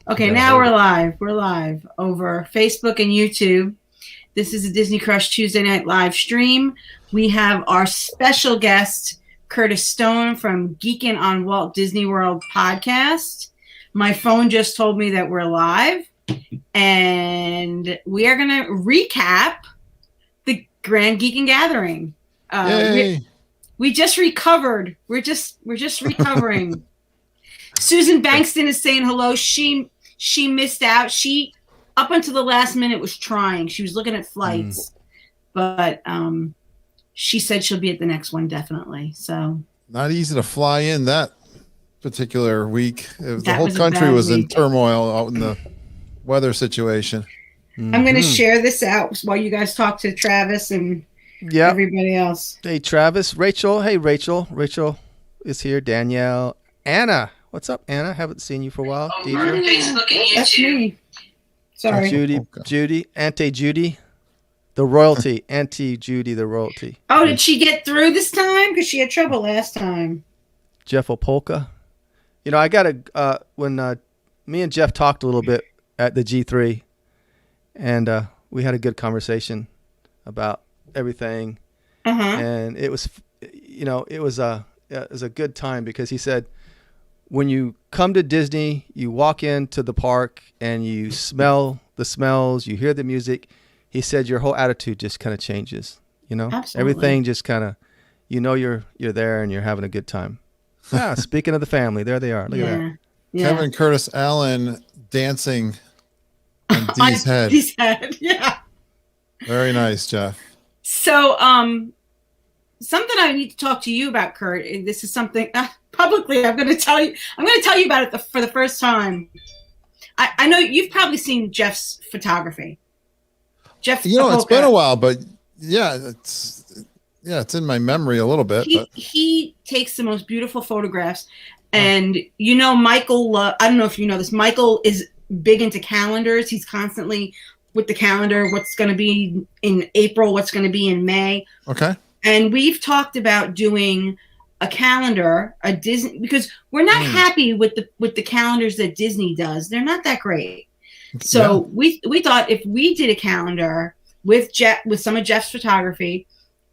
Okay, now we're live. We're live over Facebook and YouTube. This is a Disney Crush Tuesday Night live stream. We have our special guest, Curtis Stone from Geekin on Walt Disney World podcast. My phone just told me that we're live, and we are going to recap the Grand Geekin Gathering. We just recovered. We're just recovering. Susan Bankston is saying hello. She missed out. She, up until the last minute, was trying. She was looking at flights, but she said she'll be at the next one definitely. So not easy to fly in that particular week. The whole country was in turmoil out in the weather situation. I'm going to share this out while you guys talk to Travis and everybody else. Hey, Travis. Rachel. Hey, Rachel. Rachel is here. Danielle. Anna. What's up, Anna? Haven't seen you for a while. Facebook and YouTube. That's me. Sorry. Judy. Auntie Judy. The royalty. Auntie Judy, the royalty. Oh, did she get through this time? Because she had trouble last time. Jeff Opolka. You know, I got to, when me and Jeff talked a little bit at the G3, and we had a good conversation about everything. And it was, you know, it was a good time because he said, when you come to Disney, you walk into the park and you smell the smells, you hear the music. He said your whole attitude just kind of changes, you know? Absolutely. Everything just kind of, you know, you're there and you're having a good time. Yeah, speaking of the family, there they are. Look at that. Yeah. Kevin Curtis Allen dancing on Dee's head. Dee's head, yeah. Very nice, Jeff. So, something I need to talk to you about, Curt. This is something publicly I'm going to tell you. I'm going to tell you about it for the first time. I know you've probably seen Jeff's photography. Jeff, you know, it's been a while, but it's in my memory a little bit. He takes the most beautiful photographs, and you know, Michael. I don't know if you know this. Michael is big into calendars. He's constantly with the calendar. What's going to be in April? What's going to be in May? Okay. And we've talked about doing a calendar, a Disney, because we're not happy with the calendars that Disney does. They're not that great. So we thought if we did a calendar with some of Jeff's photography,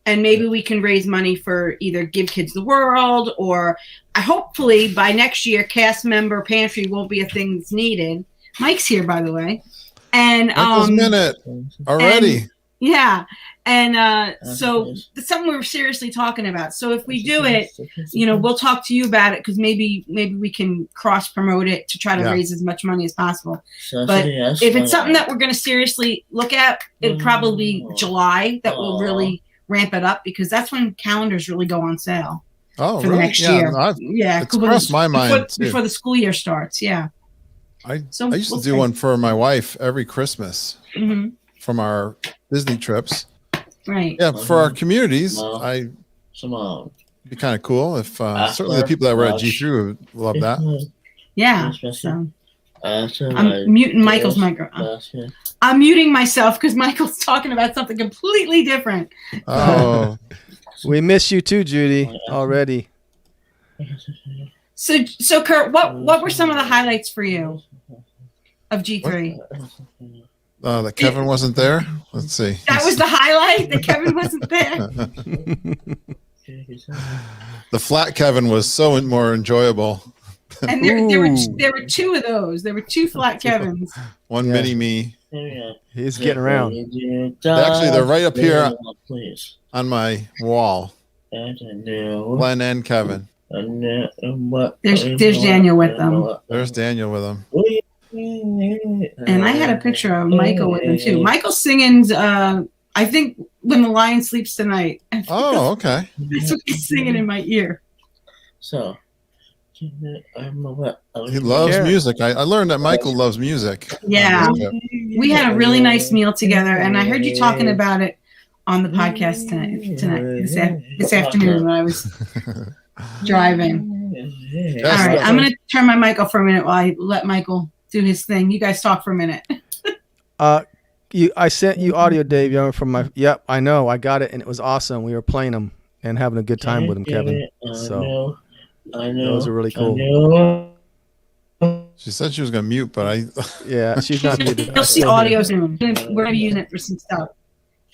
and maybe we can raise money for either Give Kids the World, or hopefully by next year, cast member pantry won't be a thing that's needed. Mike's here, by the way. And Michael's minute already. So it's something we're seriously talking about. So if we do it, you know, we'll talk to you about it, because maybe we can cross promote it to try to raise as much money as possible. But if it's something that we're going to seriously look at, it'll probably be July that will really ramp it up, because that's when calendars really go on sale for the next year. It's crossed my mind before the school year starts. Yeah. I used to do one for my wife every Christmas from our Disney trips. Right. Yeah, for our communities, be kind of cool if certainly the people that were at G3 would love that. Yeah. So I'm muting Michael's microphone. I'm muting myself because Michael's talking about something completely different. Oh, we miss you too, Judy, already. So Curt, what were some of the highlights for you of G3? That Kevin wasn't there? Let's see. That was the highlight, that Kevin wasn't there? The flat Kevin was so more enjoyable. And there were two of those. There were two flat Kevins. One mini me. He's getting around. Actually, they're right up here on my wall. Glenn and Kevin. There's Daniel with them. There's Daniel with them. And I had a picture of Michael with him too. Michael's singing, I think, When the Lion Sleeps Tonight. Oh, okay. That's what he's singing in my ear. So, he loves music. I learned that Michael loves music. Yeah. We had a really nice meal together, and I heard you talking about it on the podcast this afternoon when I was driving. All right, I'm going to turn my mic off for a minute while I let Michael do his thing. You guys talk for a minute. I sent you audio, Dave, from my. Yep, I know. I got it, and it was awesome. We were playing them and having a good time with them, Kevin. So I know. those are really cool. She said she was going to mute, but Yeah, she's not muted. You'll see audio soon. We're going to be using it for some stuff.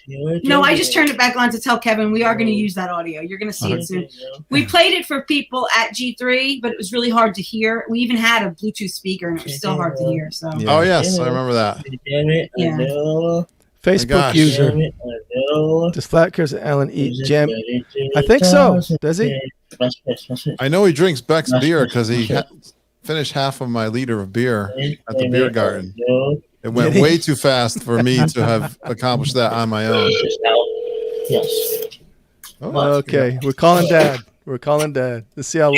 No, I just turned it back on to tell Kevin we are going to use that audio. You're going to see it soon. We played it for people at G3, but it was really hard to hear. We even had a Bluetooth speaker, and it was still hard to hear. So. Yeah. Oh, yes, I remember that. Yeah. Facebook user. Does Flat Curts and Alan eat jam? I think so. Does he? I know he drinks Beck's beer because he finished half of my liter of beer at the beer garden. It went way too fast for me to have accomplished that on my own. Yes. Oh, okay, we're calling Dad. We're calling Dad. Let's see how.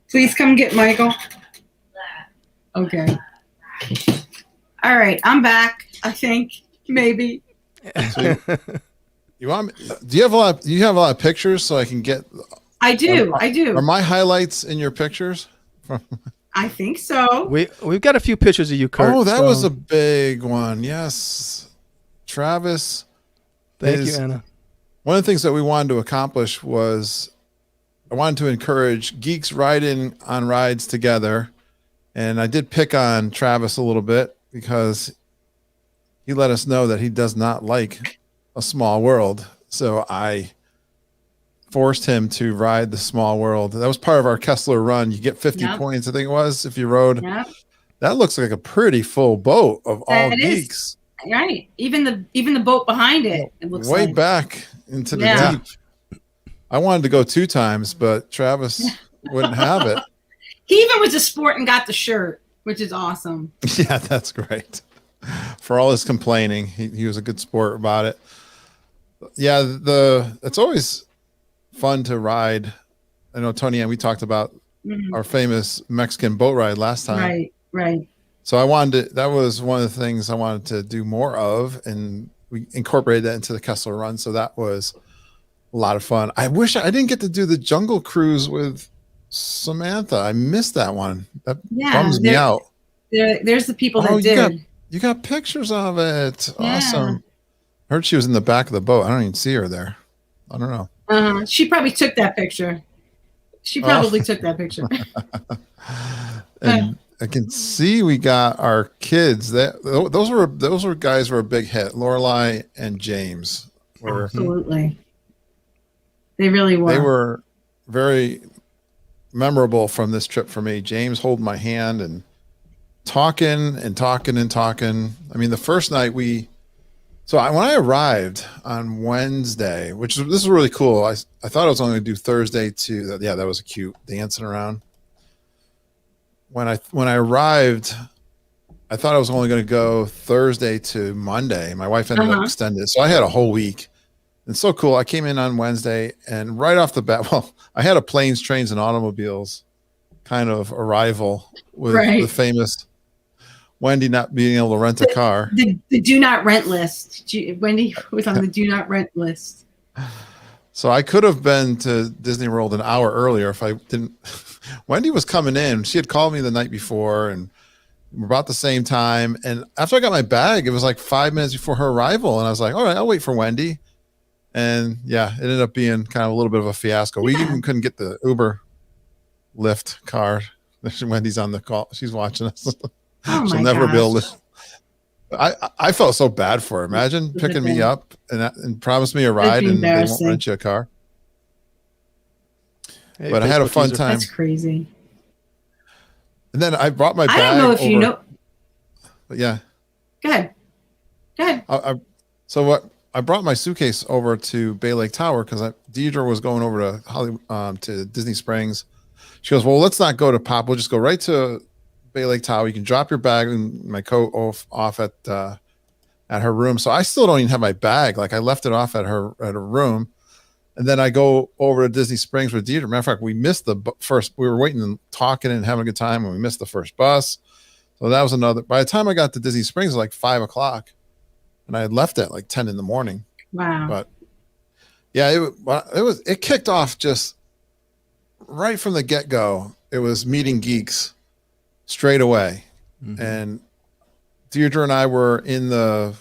Please come get Michael. Okay. All right, I'm back. I think maybe. So you want? Do you have a lot? Do you have a lot of pictures so I can get? I do. I do. Are my highlights in your pictures? I think so. We've got a few pictures of you, Curt. Oh, that was a big one. Yes, Travis. Thank you, Anna. One of the things that we wanted to accomplish was I wanted to encourage geeks riding on rides together, and I did pick on Travis a little bit because he let us know that he does not like a small world. So I forced him to ride the small world. That was part of our Kessler run. You get 50 points, I think it was, if you rode. Yep. That looks like a pretty full boat of all geeks. Right. Even the boat behind it looks way like. Back into the deep. I wanted to go 2 times, but Travis wouldn't have it. He even was a sport and got the shirt, which is awesome. Yeah, that's great. For all his complaining, he was a good sport about it. Yeah, it's always fun to ride. I know Tony and we talked about our famous Mexican boat ride last time. Right. So that was one of the things I wanted to do more of, and we incorporated that into the Kessler run. So that was a lot of fun. I wish I didn't get to do the jungle cruise with Samantha. I missed that one. That bums me out. There's the people that did. You got pictures of it. Yeah. Awesome. I heard she was in the back of the boat. I don't even see her there. I don't know. She probably took that picture. And I can see we got our kids. Those were guys who were a big hit. Lorelai and James were absolutely. They really were. They were very memorable from this trip for me. James holding my hand and talking. I mean, the first night when I arrived on Wednesday, this is really cool. I thought I was only going to do Thursday to, that was cute, dancing around. When I arrived, I thought I was only going to go Thursday to Monday. My wife ended up extending, so I had a whole week. It's so cool. I came in on Wednesday, and right off the bat, I had a planes, trains, and automobiles kind of arrival with the famous Wendy not being able to rent a car. The do not rent list. Wendy was on the do not rent list. So I could have been to Disney World an hour earlier if I didn't. Wendy was coming in. She had called me the night before, and we're about the same time. And after I got my bag, it was like 5 minutes before her arrival. And I was like, all right, I'll wait for Wendy. And it ended up being kind of a little bit of a fiasco. We even couldn't get the Uber Lyft car. Wendy's on the call. She's watching us. She'll never be able to. I felt so bad for her. Imagine picking me up and promised me a ride and they won't rent you a car. Hey, but I had a fun time. That's crazy. And then I brought my bag. I don't know if you know. But yeah. Go ahead. I brought my suitcase over to Bay Lake Tower because Deidre was going over to Disney Springs. She goes, well, let's not go to Pop. We'll just go right to Bay Lake Tower. You can drop your bag and my coat off at her room. So I still don't even have my bag. Like I left it off at her room, and then I go over to Disney Springs with Deidre. Matter of fact, we missed the first. We were waiting and talking and having a good time, and we missed the first bus. So that was another. By the time I got to Disney Springs, it was like 5 o'clock, and I had left at like 10 in the morning. Wow. But yeah, it kicked off just right from the get-go. It was meeting geeks straight away. And Deirdre and I were in the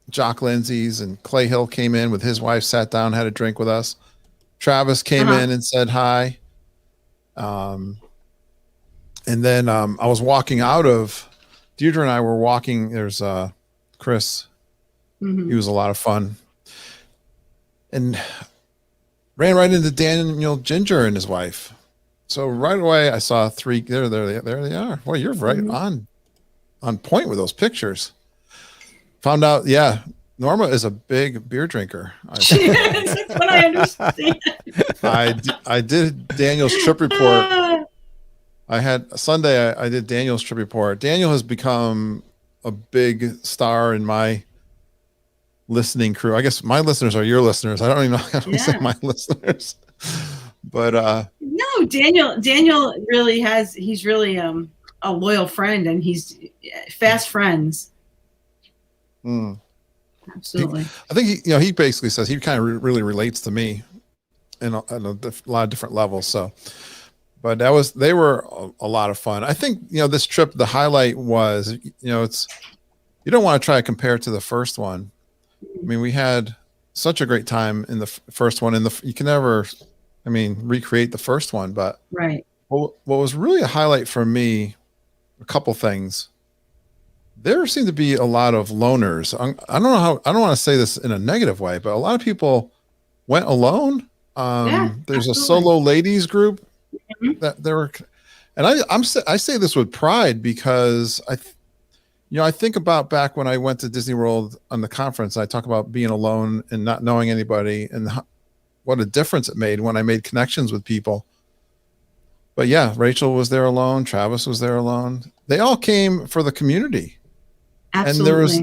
Jock Lindsay's, and Clay Hill came in with his wife, sat down, had a drink with us. Travis came in and said hi. And then I was walking out of, Deirdre and I were walking. There's Chris. Mm-hmm. He was a lot of fun. And ran right into Daniel Ginger and his wife. So right away I saw three. There they are. Well, you're right on point with those pictures. Found out, yeah, Norma is a big beer drinker. That's what I understand. I did Daniel's trip report. I had Sunday. I did Daniel's trip report. Daniel has become a big star in my listening crew. I guess my listeners are your listeners. I don't even know how to say my listeners, but no, Daniel really has. He's really a loyal friend, and he's fast friends. Absolutely. I think he basically says he kind of really relates to me in a lot of different levels. So, but they were a lot of fun. I think, this trip, the highlight was, it's, you don't want to try to compare it to the first one. I mean, we had such a great time in the first one, and you can never, recreate the first one, but right. What was really a highlight for me, a couple things. There seemed to be a lot of loners. I don't want to say this in a negative way, but a lot of people went alone. There's a solo ladies group that there were, and I say this with pride because I think about back when I went to Disney World on the conference. I talk about being alone and not knowing anybody, and what a difference it made when I made connections with people. But yeah, Rachel was there alone. Travis was there alone. They all came for the community. Absolutely. And there was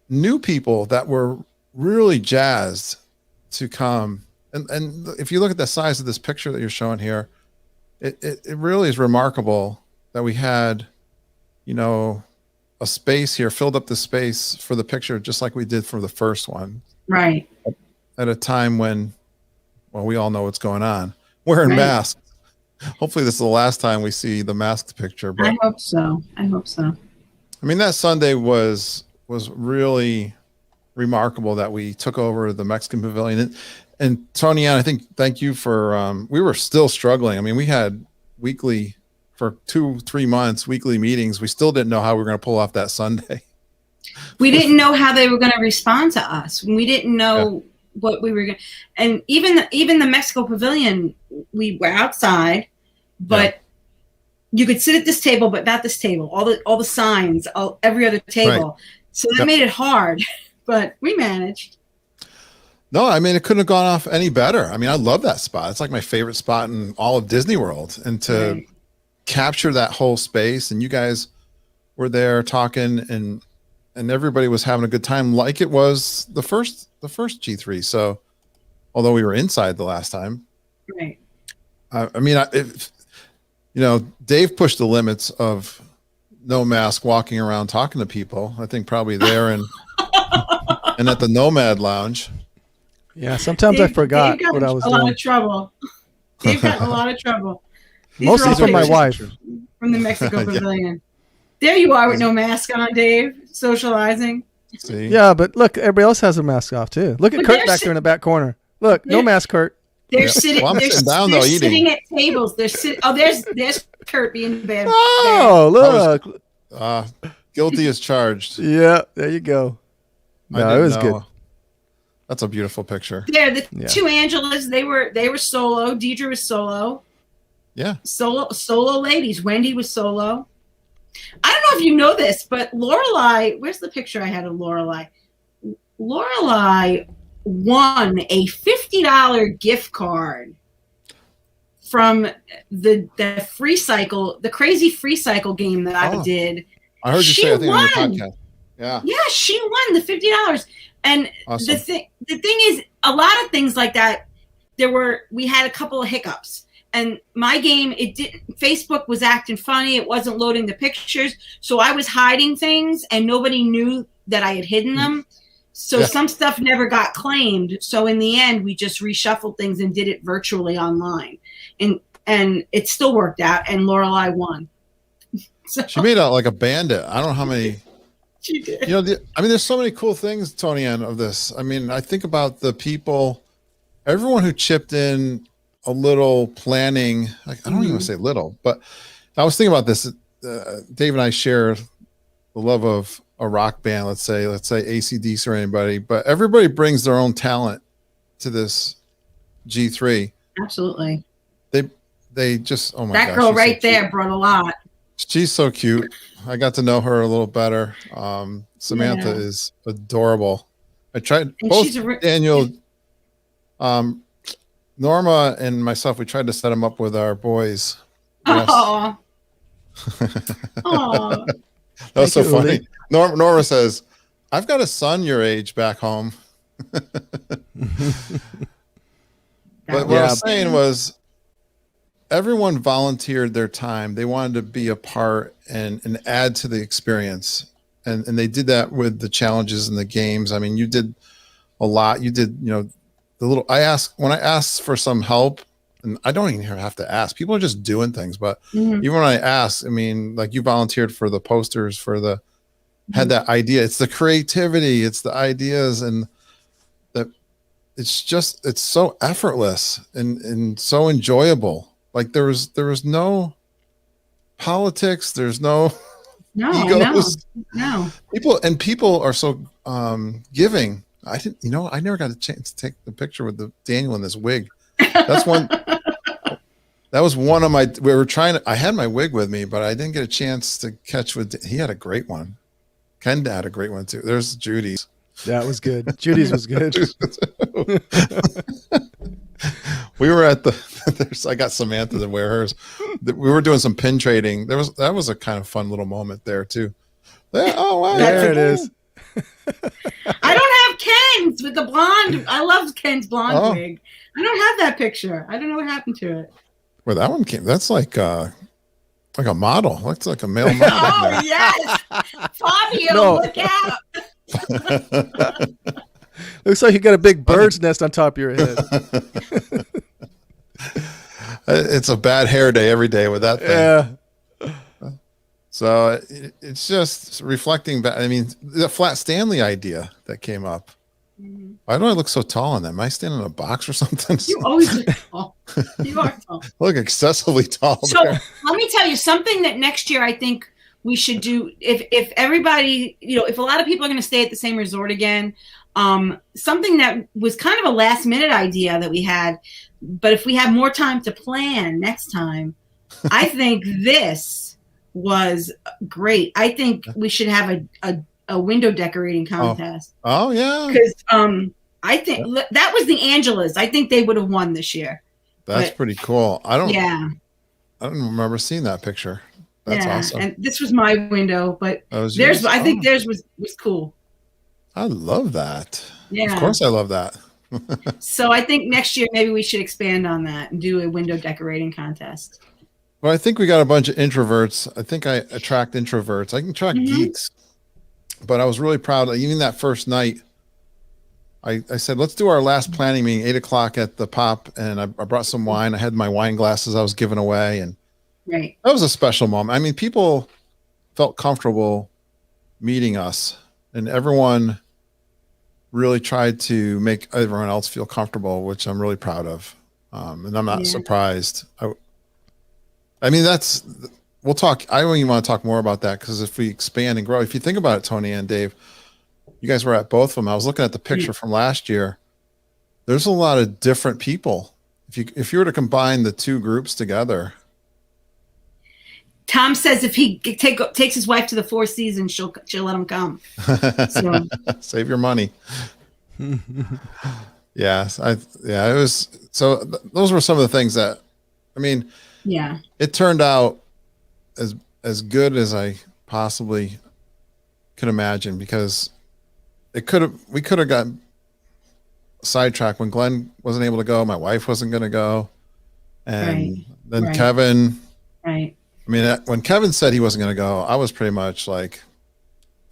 new people that were really jazzed to come. And if you look at the size of this picture that you're showing here, it really is remarkable that we had, a space here, filled up the space for the picture, just like we did for the first one. Right. At a time when, we all know what's going on. Wearing masks. Hopefully this is the last time we see the masked picture. But I hope so. That Sunday was really remarkable that we took over the Mexican pavilion. And Tony Ann, I think, thank you for, we were still struggling. We had weekly, for 2-3 months, weekly meetings. We still didn't know how we were going to pull off that Sunday. We didn't know how they were going to respond to us. We didn't know what we were going to, and even the Mexico pavilion, we were outside, but you could sit at this table, but not this table. All the signs, every other table. Right. So that made it hard, but we managed. No, it couldn't have gone off any better. I love that spot. It's like my favorite spot in all of Disney World, and to capture that whole space. And you guys were there talking, and everybody was having a good time, like it was the first G3. So, although we were inside the last time, right? Dave pushed the limits of no mask walking around talking to people. I think probably there and at the Nomad Lounge. Yeah, sometimes I forgot what I was doing. A lot of trouble. Dave got in a lot of trouble. Mostly from my wife. From the Mexico pavilion. There you are with no mask on, Dave, socializing. See? Yeah, but look, everybody else has a mask off too. Look at Curt back there in the back corner. Look, no mask, Curt. They're sitting. Well, they're down, they're though, sitting at tables. They're sitting. Oh, there's Curt being bad. Oh, look. Guilty as charged. Yeah, there you go. No, it was good. That's a beautiful picture. Yeah, the two Angelas, they were solo. Deidre was solo. Yeah. Solo ladies. Wendy was solo. I don't know if you know this, but Lorelai, where's the picture I had of Lorelai? Lorelai won a $50 gift card from the free cycle, the crazy free cycle game that I did. I heard you say, I think, on your podcast. Yeah. Yeah, she won the $50. And awesome. the thing is, a lot of things like that, we had a couple of hiccups. And my game, Facebook was acting funny. It wasn't loading the pictures. So I was hiding things and nobody knew that I had hidden them. So some stuff never got claimed. So in the end, we just reshuffled things and did it virtually online. And it still worked out. And Lorelai won. So, she made out like a bandit. I don't know how many. She did. There's so many cool things, Tony, Ann, of this. I think about the people, everyone who chipped in a little planning. I don't even say little, but I was thinking about this. Dave and I share the love of a rock band. Let's say AC/DC or anybody, but everybody brings their own talent to this G3. Absolutely. They just, oh my that gosh, girl right so there brought a lot. She's so cute. I got to know her a little better. Samantha is adorable. I tried And both she's a Daniel, Norma and myself, we tried to set them up with our boys. Yes. Oh. Oh. That was so Thank you, funny. Uli. Norma says, I've got a son your age back home. But what I was saying was everyone volunteered their time. They wanted to be a part and add to the experience. And they did that with the challenges and the games. I mean, you did a lot. You did, when I asked for some help, and I don't even have to ask. People are just doing things. But even when I asked, I mean, like you volunteered for the posters, had that idea. It's the creativity, it's the ideas, and that it's so effortless and so enjoyable. Like there was no politics, there's no egos. No. People are so giving. I never got a chance to take the picture with the Daniel in this wig. That's one. That was one of my. I had my wig with me, but I didn't get a chance to catch with. He had a great one. Ken had a great one too. There's Judy's. That was good. Judy's was good. We were at I got Samantha to wear hers. We were doing some pin trading. That was a kind of fun little moment there too. Oh wow! There it is. I don't have Ken's with the blonde. I love Ken's blonde wig. I don't have that picture. I don't know what happened to it. Where that one came? That's like a model. Looks like a male model. Oh yes, Fabio, look out! Looks like you got a big bird's nest on top of your head. It's a bad hair day every day with that thing. Yeah. So it's just reflecting back. I mean, the Flat Stanley idea that came up. Why do I look so tall in that? Am I standing in a box or something? You always look tall. You are tall. Look excessively tall. So let me tell you something that next year I think we should do. If everybody, if a lot of people are going to stay at the same resort again, something that was kind of a last minute idea that we had, but if we have more time to plan next time, I think this was great. I think we should have a window decorating contest. Oh yeah. Because I think that was the Angelas. I think they would have won this year. That's pretty cool. I don't remember seeing that picture. That's awesome. And this was my window, but I think theirs was cool. I love that. Yeah. Of course I love that. So I think next year maybe we should expand on that and do a window decorating contest. Well, I think we got a bunch of introverts. I think I attract introverts. I can attract geeks. But I was really proud. Even that first night, I said, let's do our last planning meeting, 8:00 at the Pop. And I brought some wine. I had my wine glasses I was giving away. And that was a special moment. I mean, people felt comfortable meeting us. And everyone really tried to make everyone else feel comfortable, which I'm really proud of. And I'm not surprised. I mean, we'll talk. I don't even want to talk more about that because if we expand and grow, if you think about it, Tony and Dave, you guys were at both of them. I was looking at the picture from last year. There's a lot of different people. If you were to combine the two groups together. Tom says if he takes his wife to the Four Seasons, she'll let him come. So. Save your money. Yes, it was. So those were some of the things that, I mean, it turned out as good as I possibly could imagine because we could have gotten sidetracked when Glenn wasn't able to go. My wife wasn't going to go, and then Kevin. Right. I mean, when Kevin said he wasn't going to go, I was pretty much like,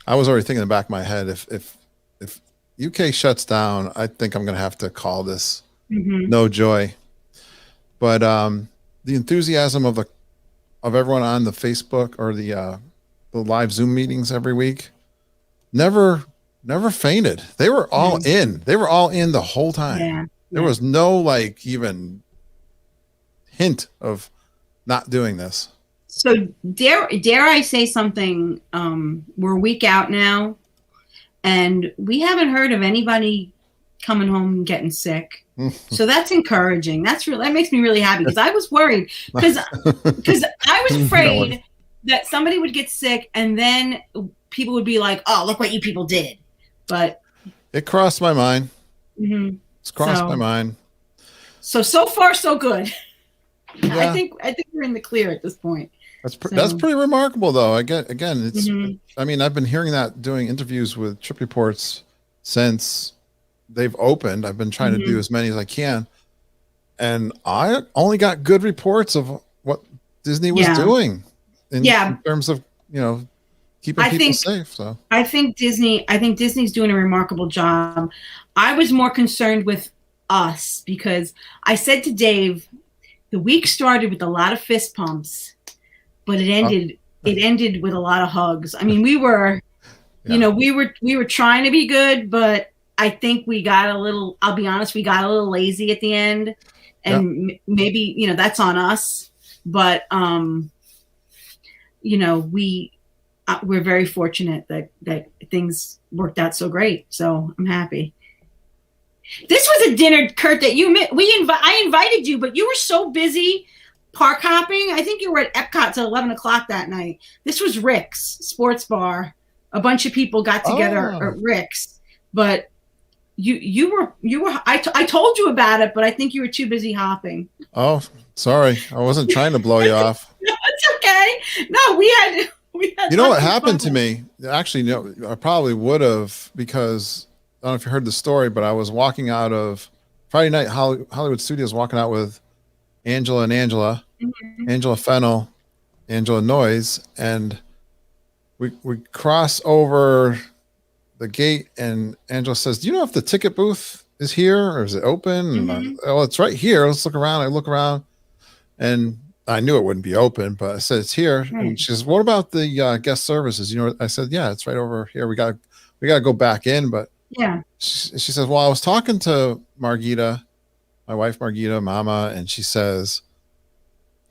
I was already thinking in the back of my head, if UK shuts down, I think I'm going to have to call this no joy. But the enthusiasm of everyone on the Facebook or the live Zoom meetings every week never fainted. They were all in. They were all in the whole time. Yeah. There was no even hint of not doing this. So dare I say something? We're a week out now, and we haven't heard of anybody coming home and getting sick. So that's encouraging. That makes me really happy, because I was worried, because I was afraid that somebody would get sick and then people would be like, "Oh, look what you people did." But it crossed my mind. Mm-hmm. It's crossed my mind. So far so good. Yeah. I think we're in the clear at this point. That's pretty remarkable, though. Again, it's. Mm-hmm. I mean, I've been hearing that doing interviews with trip reports since they've opened. I've been trying to do as many as I can, and I only got good reports of what Disney was doing in terms of keeping people safe. So I think Disney's doing a remarkable job. I was more concerned with us, because I said to Dave, the week started with a lot of fist pumps, but it ended with a lot of hugs. I mean, we were, we were trying to be good, but I think we got a little, I'll be honest, we got a little lazy at the end, and maybe, that's on us, but, we're very fortunate that things worked out so great. So I'm happy. This was a dinner, Curt, that I invited you, but you were so busy park hopping. I think you were at Epcot till 11 o'clock that night. This was Rick's Sports Bar. A bunch of people got together at Rick's, but you were. I told you about it, but I think you were too busy hopping. Oh, sorry, I wasn't trying to blow you off. No, it's okay. No, we had. You know what happened to me? Actually, no, I probably would have, because I don't know if you heard the story, but I was walking out of Friday night Hollywood Studios, walking out with Angela and Angela, Angela Fennell, Angela Noyes, and we cross over the gate, and Angela says, "Do you know if the ticket booth is here or is it open?" And oh, it's right here. Let's look around. I look around, and I knew it wouldn't be open, but I said, "It's here." And she says, "What about the guest services?" I said, "Yeah, it's right over here. We got to go back in." But she says, "Well, I was talking to Margita, my wife Margita, Mama, and she says,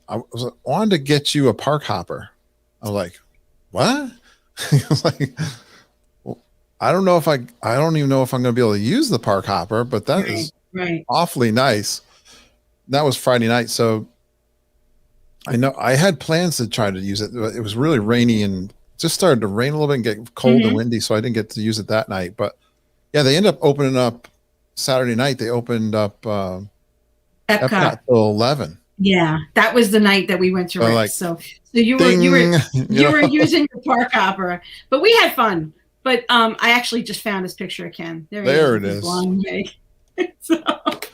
I wanted to get you a park hopper." I was like, "What?" I was like, "Well, I don't even know if I'm going to be able to use the park hopper, but that is awfully nice." And that was Friday night, so I know I had plans to try to use it. It was really rainy and just started to rain a little bit and get cold and windy, so I didn't get to use it that night. But yeah, they ended up opening up Saturday night. They opened up Epcot till 11. Yeah, that was the night that we went to Rick. So you were using your park hopper, but we had fun. But I actually just found this picture of Ken. There it is. Long leg. So, let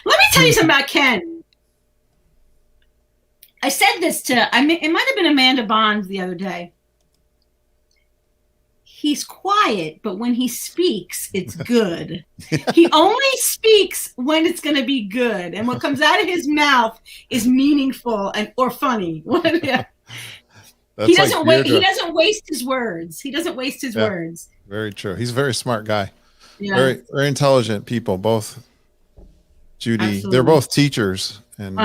me tell you something about Ken. I said this it might have been Amanda Bonds the other day. He's quiet, but when he speaks, it's good. He only speaks when it's going to be good, and what comes out of his mouth is meaningful or funny. He doesn't waste his words. He doesn't waste his words. Very true. He's a very smart guy. Yeah. Very, very intelligent people. Both Judy, Absolutely. They're both teachers, and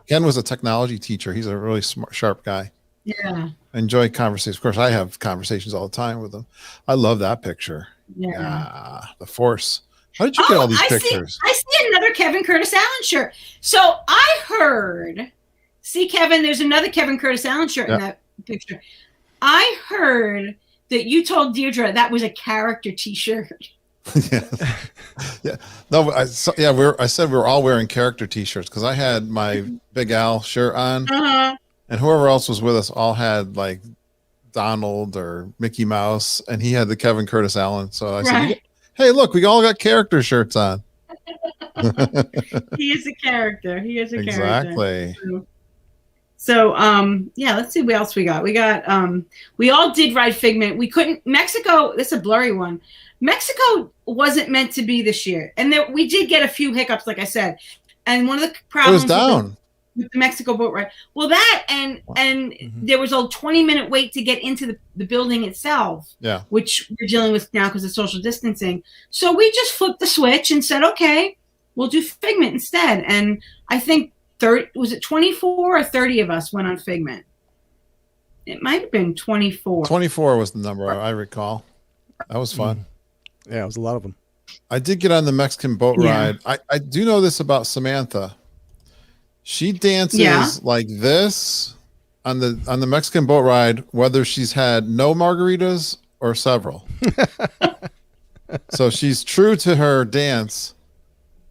Ken was a technology teacher. He's a really smart, sharp guy. Yeah. I enjoy conversations. Of course, I have conversations all the time with him. I love that picture. Yeah. The Force. How did you get all these pictures? I see another Kevin Curtis Allen shirt. So I heard, Kevin, there's another Kevin Curtis Allen shirt in that picture. I heard that you told Deirdre that was a character T-shirt. Yeah. No, I said we were all wearing character T-shirts because I had my Big Al shirt on, and whoever else was with us all had like Donald or Mickey Mouse, and he had the Kevin Curtis Allen. So I said, "Hey, look, we all got character shirts on." He is a character. Exactly. So, let's see what else we got. We all did ride Figment. We couldn't, Mexico, this is a blurry one. Mexico wasn't meant to be this year. And we did get a few hiccups, like I said. And one of the problems it was down. With the Mexico boat ride. Well, that and there was a 20-minute wait to get into the building itself. Yeah. Which we're dealing with now because of social distancing. So we just flipped the switch and said, okay, we'll do Figment instead. And I think 30, was it 24 or 30 of us went on Figment? It might have been 24. 24 was the number I recall. That was fun. Yeah, it was a lot of them. I did get on the Mexican boat ride. I do know this about Samantha. She dances like this on the Mexican boat ride, whether she's had no margaritas or several. So she's true to her dance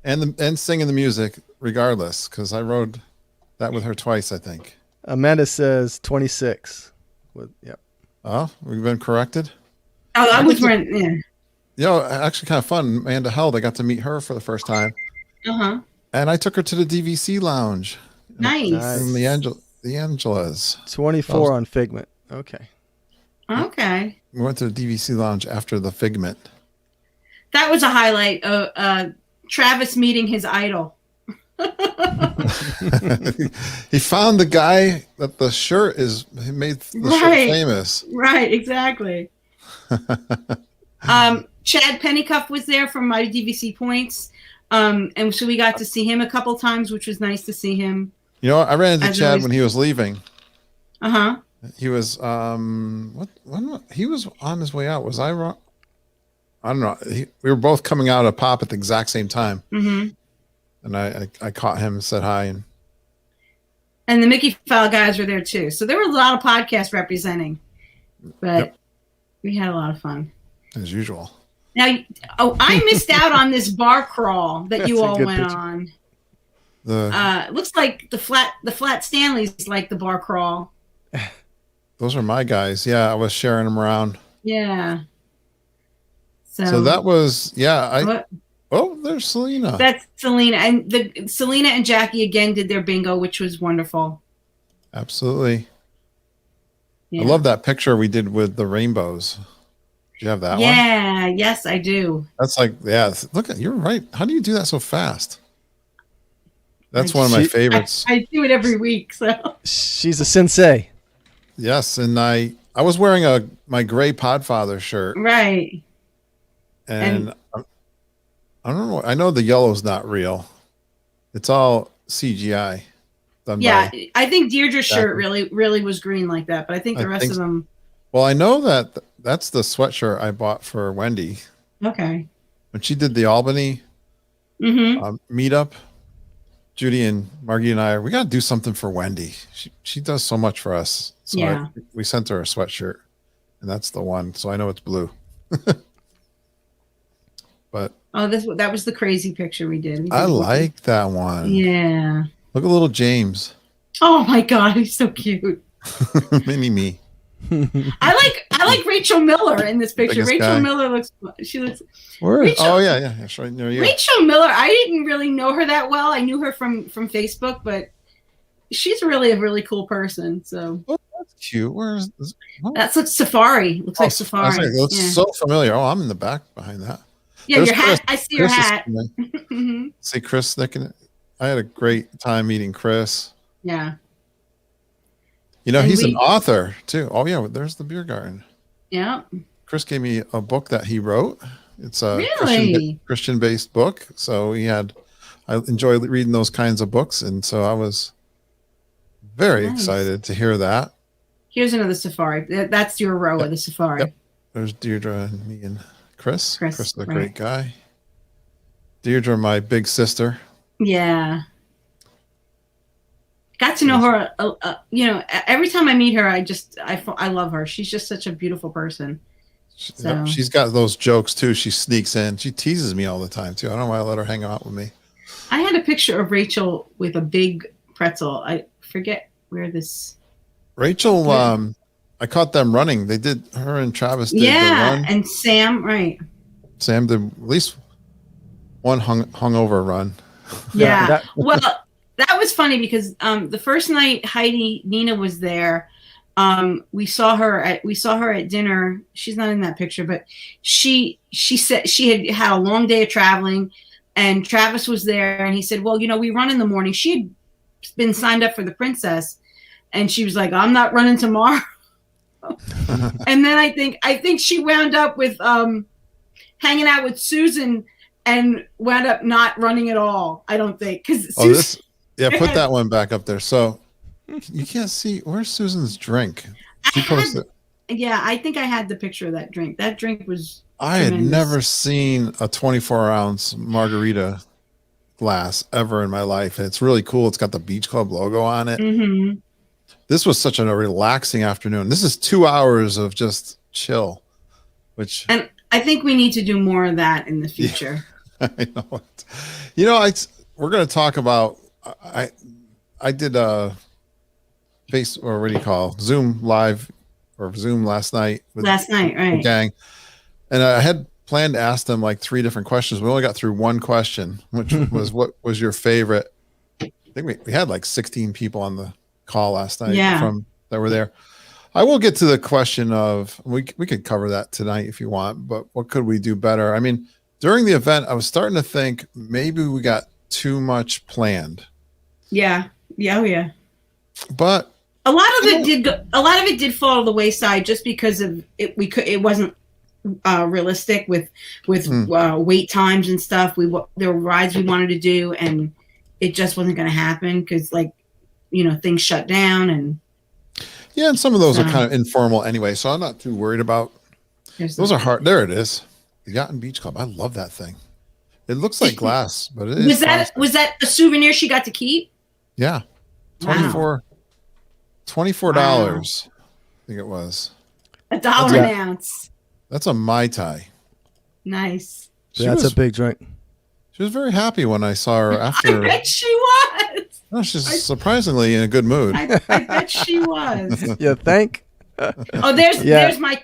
and singing the music regardless, because I rode that with her twice, I think. Amanda says 26. Yep. Oh, we've been corrected. Oh, I was wearing, You know, actually kind of fun. Amanda Held, I got to meet her for the first time. Uh-huh. And I took her to the DVC lounge. Nice. In the Angelas. 24 on Figment. Okay. Okay. We went to the DVC lounge after the Figment. That was a highlight of Travis meeting his idol. He found the guy that the shirt he made the shirt famous. Right, exactly. Chad Pennycuff was there from my DVC Points. And so we got to see him a couple times, which was nice to see him. You know, I ran into Chad when he was leaving. Uh-huh. He was he was on his way out. Was I wrong? I don't know. We were both coming out of pop at the exact same time. Mm-hmm. And I caught him and said hi. And the Mickey File guys were there too. So there were a lot of podcasts representing. But we had a lot of fun. As usual. Now, I missed out on this bar crawl that you all went on. Looks like the flat Stanley's like the bar crawl. Those are my guys. Yeah, I was sharing them around. Yeah. So that was Oh, there's Selena. That's Selena, and Selena and Jackie again did their bingo, which was wonderful. Absolutely. Yeah. I love that picture we did with the rainbows. Do you have that one? Yeah, yes, I do. That's like, look at, you're right. How do you do that so fast? That's one of my favorites. I do it every week. So she's a sensei. Yes, and I was wearing my gray Podfather shirt. Right. And I don't know. I know the yellow's not real. It's all CGI. I think Deirdre's shirt really was green like that, but I think the rest of them. Well, I know that's the sweatshirt I bought for Wendy. Okay. When she did the Albany meetup, Judy and Margie and we got to do something for Wendy. She does so much for us. So we sent her a sweatshirt, and that's the one. So I know it's blue. But that was the crazy picture we did. I like that one. Yeah. Look at little James. Oh my God, he's so cute. Mini me. I like Rachel Miller in this picture. Rachel Miller looks. Oh yeah. Right near you. Rachel Miller. I didn't really know her that well. I knew her from Facebook, but she's really a really cool person. So that's cute. Where's this? That's Safari. Looks like Safari. It looks so familiar. Oh, I'm in the back behind that. Yeah, there's your hat. I see your hat. See Chris thinking. I had a great time meeting Chris. Yeah. You know, he's an author too. Oh yeah, there's the beer garden. Yeah. Chris gave me a book that he wrote. It's a Christian-based book. So I enjoy reading those kinds of books, and so I was very excited to hear that. Here's another Safari. That's your row of the Safari. Yep. There's Deirdre and me and Chris. Chris is a great guy. Deirdre, my big sister. Yeah. Got to know her. Every time I meet her, I love her. She's just such a beautiful person. So. She's got those jokes too. She sneaks in. She teases me all the time too. I don't know why I let her hang out with me. I had a picture of Rachel with a big pretzel. I forget where this. Rachel, I caught them running. They did. Her and Travis did the run. And Sam, right? Sam did at least one hungover run. Yeah. Well, that was funny because the first night Nina was there. We saw her at dinner. She's not in that picture, but she said she had a long day of traveling, and Travis was there, and he said, "Well, we run in the morning." She had been signed up for the Princess, and she was like, "I'm not running tomorrow." And then I think she wound up with hanging out with Susan and wound up not running at all. I don't think because put that one back up there. So you can't see where's Susan's drink. She posted. Yeah, I think I had the picture of that drink. That drink was I had tremendous. never seen a 24-ounce margarita glass ever in my life. And it's really cool. It's got the Beach Club logo on it. Mm-hmm. This was such a relaxing afternoon. This is 2 hours of just chill, which And I think we need to do more of that in the future. I know it. You know, we're going to talk about. I did a or what do you call Zoom live or Zoom last night. Last night, right? Gang, and I had planned to ask them like 3 different questions. We only got through one question, which was what was your favorite? I think we had like 16 people on the call last night that were there. I will get to the question of we could cover that tonight if you want, but what could we do better? I mean, during the event, I was starting to think maybe we got too much planned. Yeah. Oh yeah. But a lot of it did fall to the wayside just because of it. It wasn't realistic with wait times and stuff. There were rides we wanted to do, and it just wasn't going to happen because things shut down and. Yeah, and some of those are kind of informal anyway, so I'm not too worried about. Those are hard. There it is, the Yacht and Beach Club. I love that thing. It looks like glass, but it is. Was that a souvenir she got to keep? Yeah, $24. I think it was $1 an ounce. That's a Mai Tai. Nice. That's a big drink. She was very happy when I saw her after. I bet she was. No, she's surprisingly in a good mood. I bet she was. You think? Oh, there's my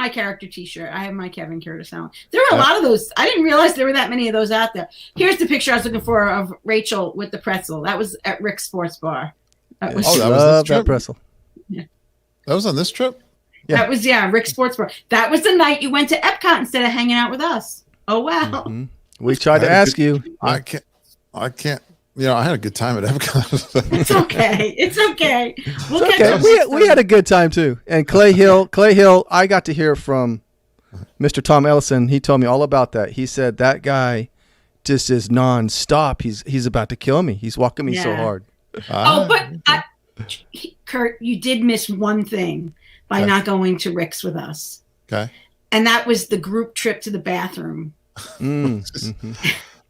character T-shirt. I have my Kevin Curtis on. There are a lot of those. I didn't realize there were that many of those out there. Here's the picture I was looking for of Rachel with the pretzel. That was at Rick's Sports Bar. That was this trip? That pretzel. Yeah. That was on this trip? Yeah. That was Rick's Sports Bar. That was the night you went to Epcot instead of hanging out with us. Oh wow. Mm-hmm. We tried to ask you. I can't. I had a good time at Epcot. It's okay. It's okay. We had a good time too. And Clay Hill, I got to hear from Mr. Tom Ellison. He told me all about that. He said that guy just is nonstop. He's about to kill me. He's walking me so hard. Curt, you did miss one thing by not going to Rick's with us. Okay. And that was the group trip to the bathroom. Mm-hmm.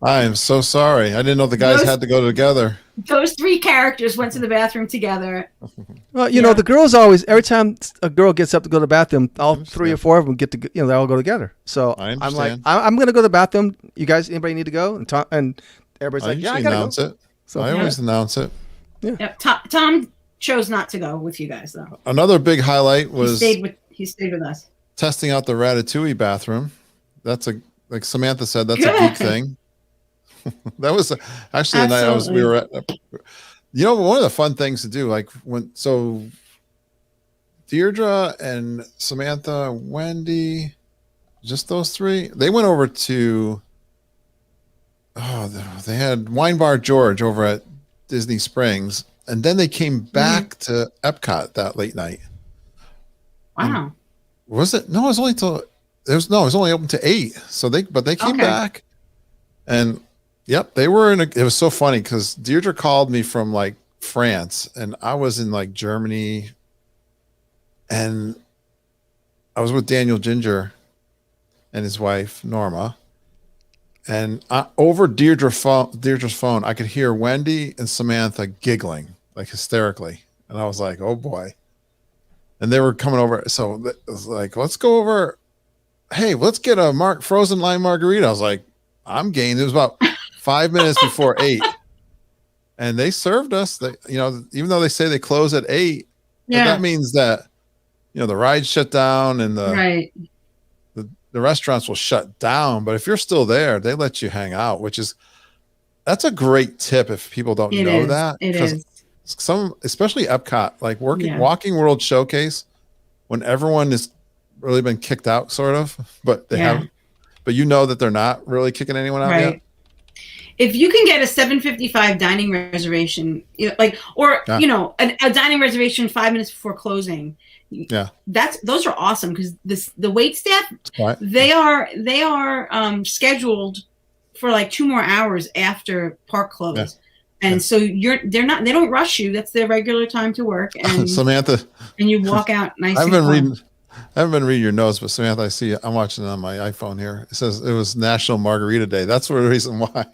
I am so sorry. I didn't know the guys had to go together. Those 3 characters went to the bathroom together. Well, the girls always, every time a girl gets up to go to the bathroom, all 3 or 4 of them they all go together. So I'm like, I'm going to go to the bathroom. You guys, anybody need to go? And everybody's like, yeah, I got to announce it. So I always announce it. Yeah. Yep. Tom chose not to go with you guys though. Another big highlight was he stayed with us. Testing out the Ratatouille bathroom. That's like Samantha said, that's a geek thing. That was actually the night we were at. One of the fun things to do, like Deirdre and Samantha, Wendy, just those 3, they went over to, they had Wine Bar George over at Disney Springs, and then they came back to Epcot that late night. Wow. Was it? No, it was only till it was only open to 8. So they came back, and they were it was so funny because Deirdre called me from like France, and I was in like Germany, and I was with Daniel Ginger and his wife Norma, and over Deirdre's phone, I could hear Wendy and Samantha giggling like hysterically, and I was like, oh boy. And they were coming over, so it was like, let's go over. Hey, let's get a frozen lime margarita. I was like, I'm game. It was about 5 minutes before 8, and they served us. Even though they say they close at 8, that means that the ride shut down and the restaurants will shut down. But if you're still there, they let you hang out, that's a great tip if people don't know that. It is. Especially Epcot, like Walking World Showcase, when everyone has really been kicked out, sort of, but they haven't. But that they're not really kicking anyone out yet. If you can get a $7.55 dining reservation, a dining reservation 5 minutes before closing, those are awesome because the wait staff they are scheduled for like 2 more hours after park close. And so they don't rush you. That's their regular time to work. And Samantha, and you walk out nice. I haven't been reading your notes, but Samantha, I see I'm watching it on my iPhone here. It says it was National Margarita Day. That's the reason why.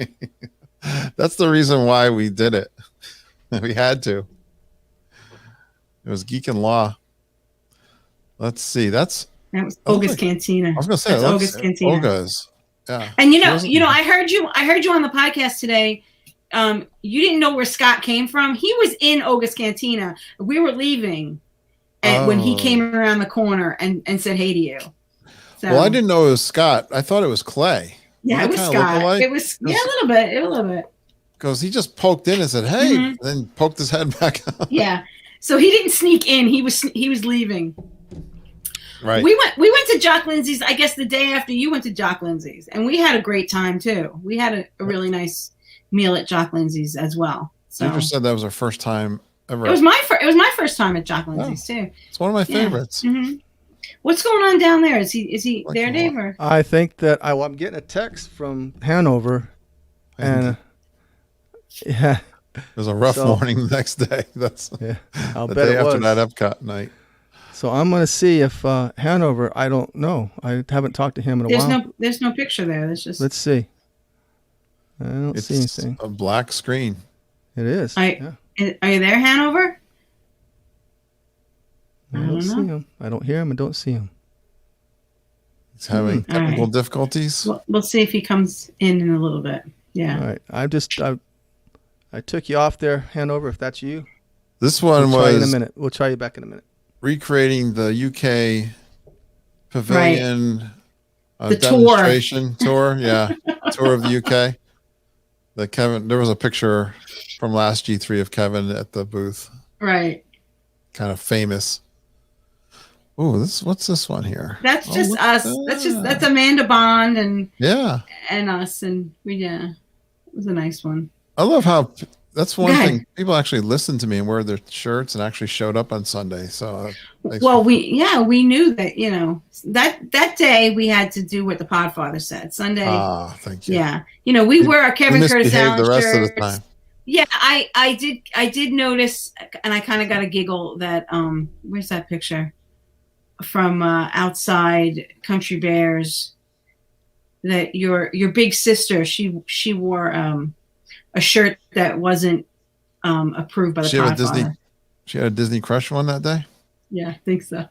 That's the reason why we did it. We had to. It was Geekin Law. Let's see. That was Olga's Cantina. I was going to say, Olga's Cantina. Olga's. Yeah. And you know, I heard you on the podcast today. You didn't know where Scott came from. He was in Olga's Cantina. We were leaving when he came around the corner and said hey to you. So, well, I didn't know it was Scott. I thought it was Clay. Yeah, it was Scott. It was a little bit. Because he just poked in and said, "Hey," and then poked his head back out. Yeah. So he didn't sneak in. He was leaving. Right. We went to Jock Lindsay's, I guess the day after you went to Jock Lindsay's, and we had a great time too. We had a really nice meal at Jock Lindsay's as well. So you said that was our first time ever. It was my first time at Jock Lindsay's too. It's one of my favorites. Mm-hmm. What's going on down there? Is he there, Dave? Or? I think that I'm getting a text from Hanover, and yeah, it was a rough morning the next day. I'll the bet day it after was. that Epcot night. So I'm going to see if Hanover. I don't know. I haven't talked to him in a while. There's no picture there. There's just. Let's see. I don't see anything. A black screen. It is. Are you there, Hanover? I don't see him. I don't hear him. I don't see him. He's having technical difficulties. We'll see if he comes in a little bit. Yeah. All right. I took you off there, Hanover. If that's you. This one we'll was. Try in a minute. We'll try you back in a minute. Recreating the UK Pavilion the demonstration tour. Yeah, tour of the UK. There was a picture from last G3 of Kevin at the booth. Right. Kind of famous. Oh, what's this one here? That's just us. That's Amanda Bond and us, and it was a nice one. I love how that's one thing. People actually listened to me and wear their shirts and actually showed up on Sunday. So, we knew that, that day we had to do what the Podfather said. Sunday. Ah, thank you. Yeah. We wear our Kevin Curtis Allen the rest shirts. of the time. Yeah, I did notice, and I kind of got a giggle that, where's that picture from outside Country Bears, that your big sister, she wore, a shirt that wasn't approved by the Podfather. She had a Disney crush one that day? Yeah, I think so.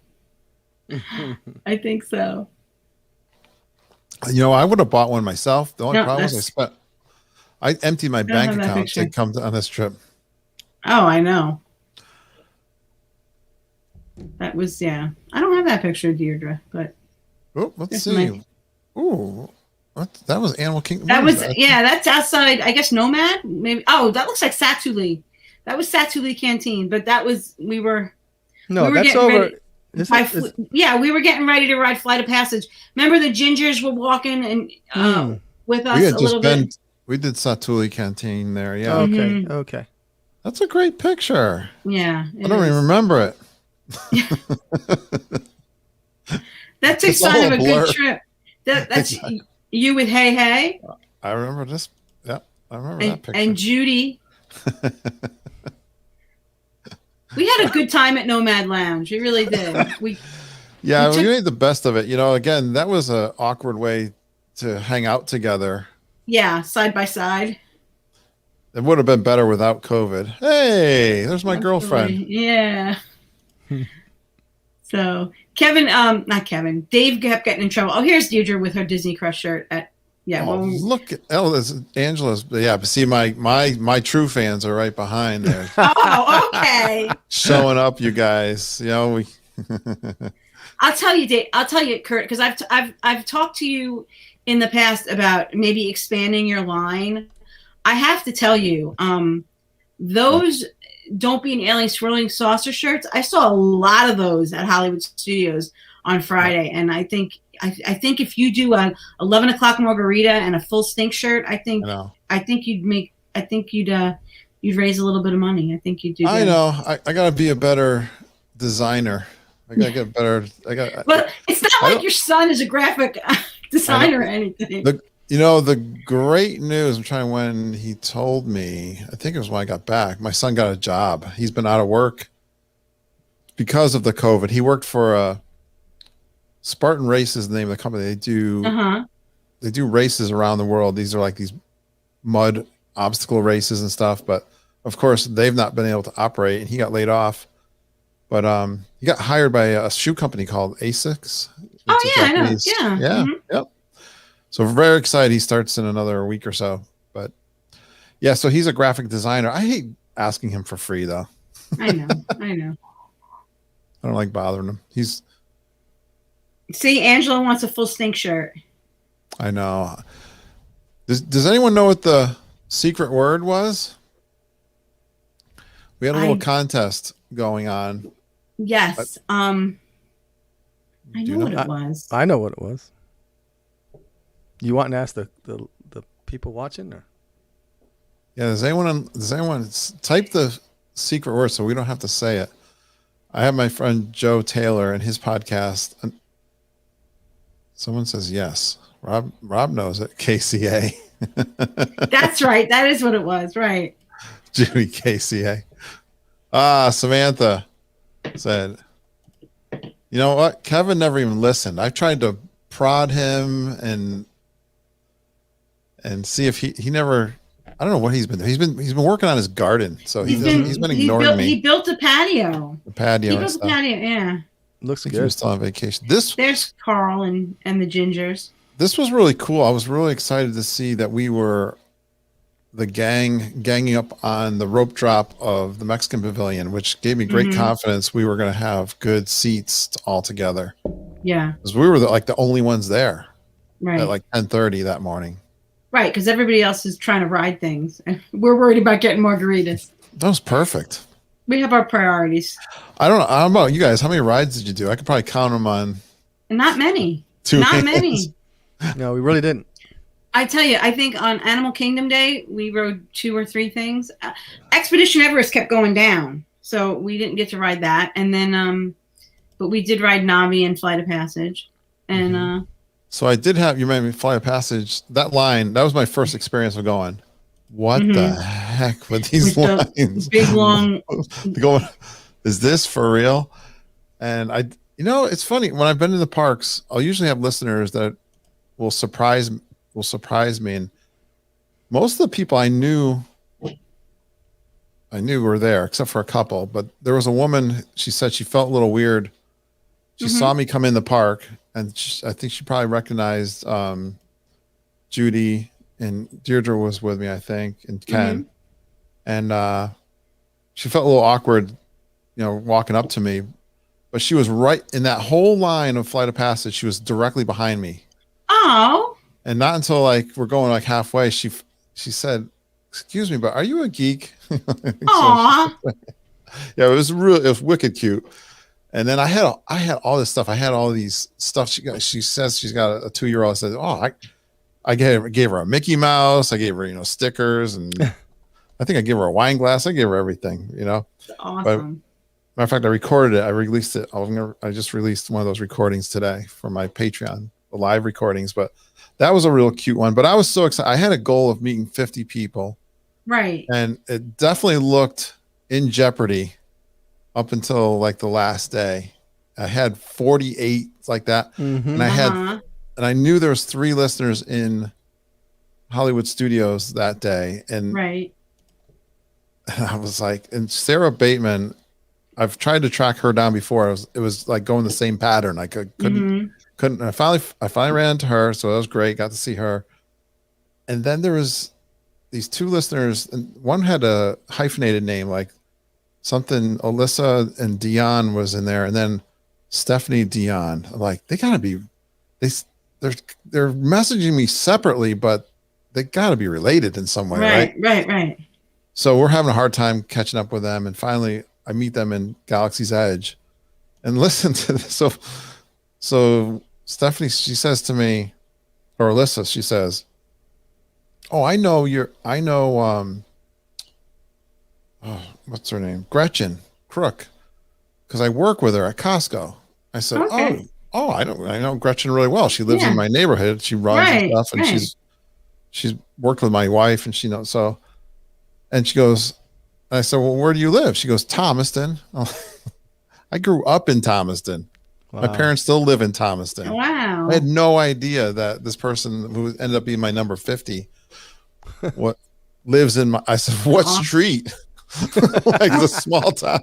I think so. I would have bought one myself. The only problem was I emptied my bank account to come on this trip. Oh, I know. That was, I don't have that picture of Deirdre, but. Oh, let's see. That was Animal Kingdom. That's outside, I guess, Nomad, maybe. Oh, that looks like Satuli. That was Satuli Canteen, but that's over. We were getting ready to ride Flight of Passage. Remember the Gingers were walking and with us a little bit? We did Satuli Canteen there, yeah. Okay. That's a great picture. Yeah. I don't even remember it. That's a sign of a good trip. That's you with Hey Hey. I remember this. Yeah, I remember that picture. And Judy. We had a good time at Nomad Lounge. We really did. We made the best of it. Again, that was an awkward way to hang out together. Yeah, side by side. It would have been better without COVID. Hey, there's my girlfriend. Yeah. So not Kevin. Dave kept getting in trouble. Oh, here's Deirdre with her Disney Crush shirt at. Yeah. Look at this is Angela's. Yeah, but see, my true fans are right behind there. Oh, okay. Showing up, you guys. We. I'll tell you, Dave. I'll tell you, Curt, because I've talked to you in the past about maybe expanding your line. I have to tell you, those Don't Be an Alien Swirling Saucer shirts, I saw a lot of those at Hollywood Studios on Friday, and I think if you do a 11 o'clock margarita and a full stink shirt, I think you'd raise a little bit of money. I think you'd do. I know. I gotta be a better designer. I gotta get better. Well, it's not like your son is a graphic designer or anything. You know, the great news, I'm trying when he told me, I think it was when I got back, my son got a job. He's been out of work because of the COVID. He worked for Spartan Races, the name of the company. They do races around the world. These are like these mud obstacle races and stuff. But of course, they've not been able to operate, and he got laid off. But he got hired by a shoe company called Asics. Oh yeah, I know. Yeah. Yep. So we're very excited. He starts in another week or so. But yeah, so he's a graphic designer. I hate asking him for free though. I know. I don't like bothering him. See, Angela wants a full stink shirt. I know. Does anyone know what the secret word was? We had a little contest going on. Yes. I know what it was. I know what it was. You want to ask the people watching, or? Yeah, does anyone type the secret word so we don't have to say it? I have my friend Joe Taylor and his podcast. And someone says yes. Rob knows it. KCA. That's right. That is what it was. Right. Judy KCA. Samantha said, you know what? Kevin never even listened. I've tried to prod him and see if he never. I don't know what he's been doing. He's been working on his garden, so he's been ignoring me. He built a patio. The patio. He built a patio. Yeah. Looks good. He was still on vacation. There's Carl and the Gingers. This was really cool. I was really excited to see that we were the ganging up on the rope drop of the Mexican Pavilion, which gave me great confidence we were going to have good seats all together. Yeah. Because we were the only ones there right. at like 10:30 that morning. Right, because everybody else is trying to ride things. And we're worried about getting margaritas. That was perfect. We have our priorities. I don't know about you guys. How many rides did you do? I could probably count them on. Not many. Two hands. Many. No, we really didn't. I tell you, I think on Animal Kingdom Day, we rode 2 or 3 things. Expedition Everest kept going down, so we didn't get to ride that. And then, but we did ride Navi and Flight of Passage. And so I did have, you made me Flight of Passage. That line, that was my first experience of going, what the heck with these lines? Big, long. Going, is this for real? And it's funny. When I've been in the parks, I'll usually have listeners that will surprise me, and most of the people I knew were there except for a couple. But there was a woman, she said she felt a little weird. She saw me come in the park, and I think she probably recognized Judy, and Deirdre was with me, I think, and Ken. And she felt a little awkward, walking up to me, but she was right in that whole line of Flight of Passage. She was directly behind me. Oh. And not until we're going halfway, she said, "Excuse me, but are you a geek?" Aww. Yeah, it was wicked cute. And then I had all this stuff. I had all these stuff. She says she's got a 2-year-old. I said, "Oh, I gave her a Mickey Mouse. I gave her stickers, and I think I gave her a wine glass. I gave her everything. Awesome. But, matter of fact, I recorded it. I released it. I just released one of those recordings today for my Patreon, the live recordings. But that was a real cute one. But I was so excited. I had a goal of meeting 50 people. Right. And it definitely looked in jeopardy up until the last day. I had 48 like that. And and I knew there was 3 listeners in Hollywood Studios that day. And right. I was and Sarah Bateman, I've tried to track her down before. It was like going the same pattern. I couldn't. I finally ran into her, so that was great. Got to see her. And then there was these 2 listeners, and one had a hyphenated name, like something Alyssa and Dion was in there, and then Stephanie Dion. They gotta be they're messaging me separately, but they gotta be related in some way, right? Right. So we're having a hard time catching up with them, and finally I meet them in Galaxy's Edge. And listen to this. So Stephanie, she says to me, or Alyssa, she says, "Oh, what's her name? Gretchen Crook, because I work with her at Costco." I said, okay. I know Gretchen really well. She lives in my neighborhood. She runs and stuff, and she's worked with my wife, and she knows. So, and she goes, I said, well, where do you live? She goes, Thomaston. Oh, I grew up in Thomaston. Wow. My parents still live in Thomaston. Wow. I had no idea that this person who ended up being my number 50, what lives in my, I said, what street? Like the small town.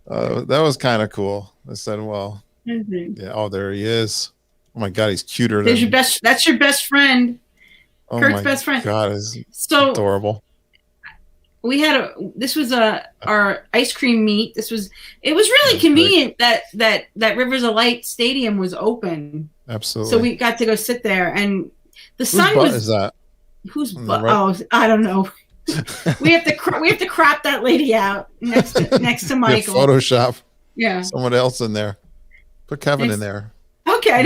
That was kind of cool. I said, well, yeah. Oh, there he is. Oh my God, he's cuter than your best. That's your best friend. Oh Curt's my best friend. God, is so adorable. We had this was our ice cream meet. It was really convenient that Rivers of Light Stadium was open. Absolutely. So we got to go sit there, and the Whose sun butt was. Is that? Whose butt? Right? Oh, I don't know. we have to crop that lady out next to Michael. Yeah, Photoshop. Yeah. Someone else in there. Put Kevin in there. Okay,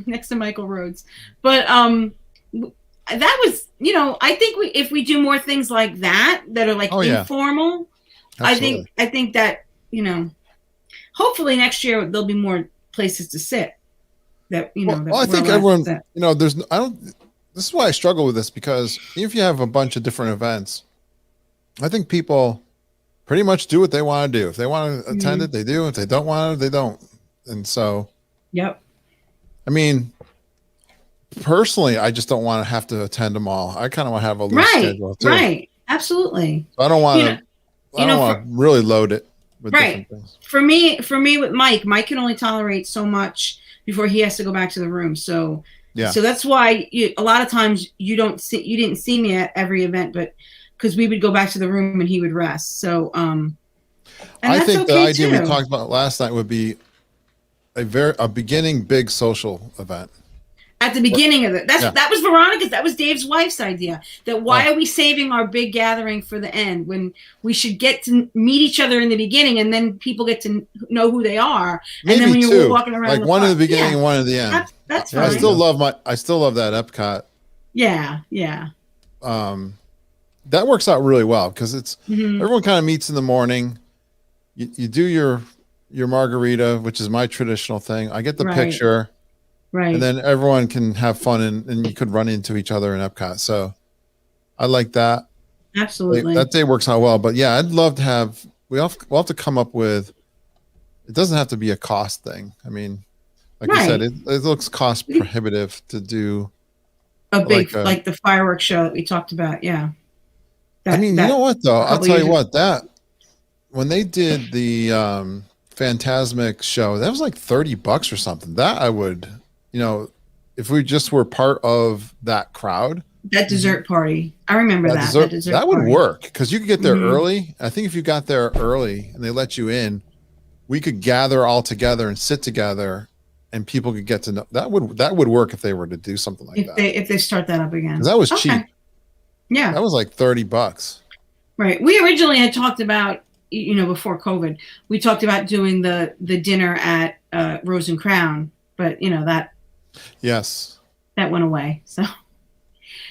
next to Michael Rhodes. But that was, I think if we do more things like that are like informal, Absolutely. I think that, hopefully next year there'll be more places to sit. That I think everyone, this is why I struggle with this, because if you have a bunch of different events, I think people pretty much do what they want to do. If they want to attend it, they do. If they don't want it, they don't. And so, yep. I mean, personally, I just don't want to have to attend them all. I kind of want to have a loose schedule too. Right. Absolutely. So I don't want to. I don't want to really load it with different things. For me with Mike can only tolerate so much before he has to go back to the room. So yeah. So that's why a lot of times you didn't see me at every event, but because we would go back to the room and he would rest. So and I think the idea we talked about last night would be a beginning big social event. At the beginning of it. That was Veronica's, that was Dave's wife's idea. That why are we saving our big gathering for the end when we should get to meet each other in the beginning, and then people get to know who they are. Maybe and then when two. you're walking around, like one in the beginning and one at the end. That's fine. I still love that Epcot. Yeah. That works out really well because it's everyone kind of meets in the morning. You do your margarita, which is my traditional thing. I get the picture. Right. And then everyone can have fun and you could run into each other in Epcot. So I like that. Absolutely. That day works out well. But yeah, I'd love to have, we'll have to come up with, it doesn't have to be a cost thing. I mean, like I said, it looks cost prohibitive to do a big, like the fireworks show that we talked about. Yeah. You know what though? I'll tell you what, when they did the Phantasmic show, that was like $30 or something. That I would, if we just were part of that crowd. That dessert party. I remember that. That would work because you could get there early. I think if you got there early and they let you in, we could gather all together and sit together and people could get to know. That would work if they were to do something like that. If they start that up again. That was cheap. Yeah. That was like $30. Right. We originally had talked about, before COVID, we talked about doing the dinner at Rose and Crown, but that. Yes. That went away. So,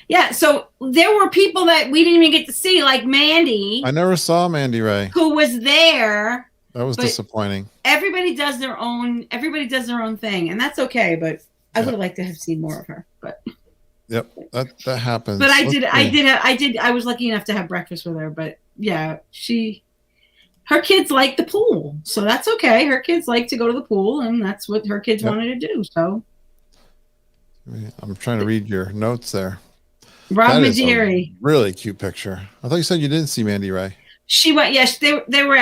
yeah. So there were people that we didn't even get to see, like Mandy. I never saw Mandy Ray. Who was there. That was disappointing. Everybody does their own thing, and that's okay, but I would have liked to have seen more of her. But yep, that happens. But I was lucky enough to have breakfast with her, but yeah, her kids like the pool, so that's okay. Her kids like to go to the pool, and that's what her kids wanted to do. So I'm trying to read your notes there. Rob Maderi, really cute picture. I thought you said you didn't see Mandy Ray. She went. Yes, they were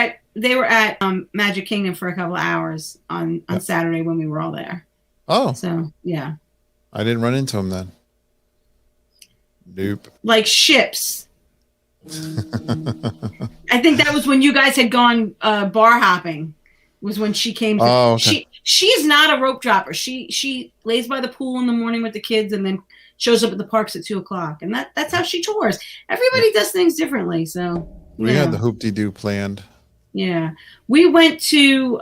at Magic Kingdom for a couple of hours on Saturday when we were all there. Oh, so yeah. I didn't run into him then. Nope. Like ships. I think that was when you guys had gone bar hopping. Was when she came. Okay. She's not a rope dropper. She lays by the pool in the morning with the kids and then shows up at the parks at 2:00. And that's how she tours. Everybody does things differently. So we had the hoop-de-doo planned. Yeah, we went to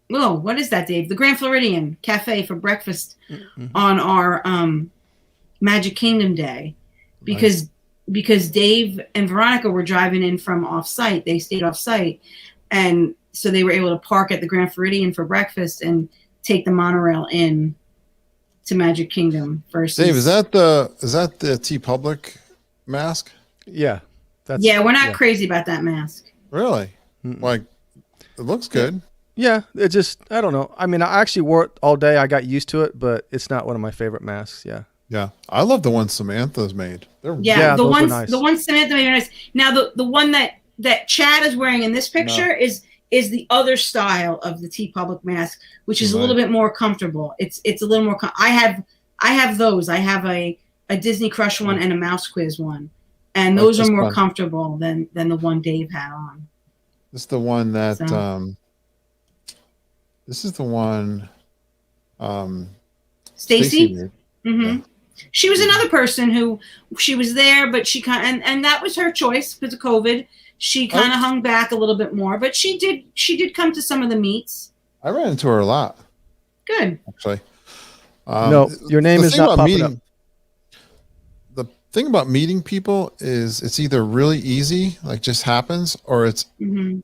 what is that, Dave? The Grand Floridian Cafe for breakfast on our Magic Kingdom day because Dave and Veronica were driving in from off-site. They stayed off-site, and so they were able to park at the Grand Floridian for breakfast and take the monorail in to Magic Kingdom versus. Dave, is that the T Public mask? Yeah. Yeah, we're not crazy about that mask. Really? Like, it looks good. Yeah, it just, I don't know. I mean, I actually wore it all day. I got used to it, but it's not one of my favorite masks. Yeah. Yeah. I love the one Samantha's made. Yeah, the those were ones nice. the one Samantha made are nice. Now the one that Chad is wearing in this picture is the other style of the T Public mask, which is a little bit more comfortable. It's a little more. I have those. I have a Disney Crush one and a Mouse Quiz one, and those are more comfortable than the one Dave had on. This is the one that. This is the one. Stacy. Mm-hmm. Yeah. She was another person who she was there, but she and that was her choice because of COVID. She kind of hung back a little bit more, but she did come to some of the meets. I ran into her a lot. Good. Actually. No, your name is not popping up. The thing about meeting people is it's either really easy, like just happens, or it's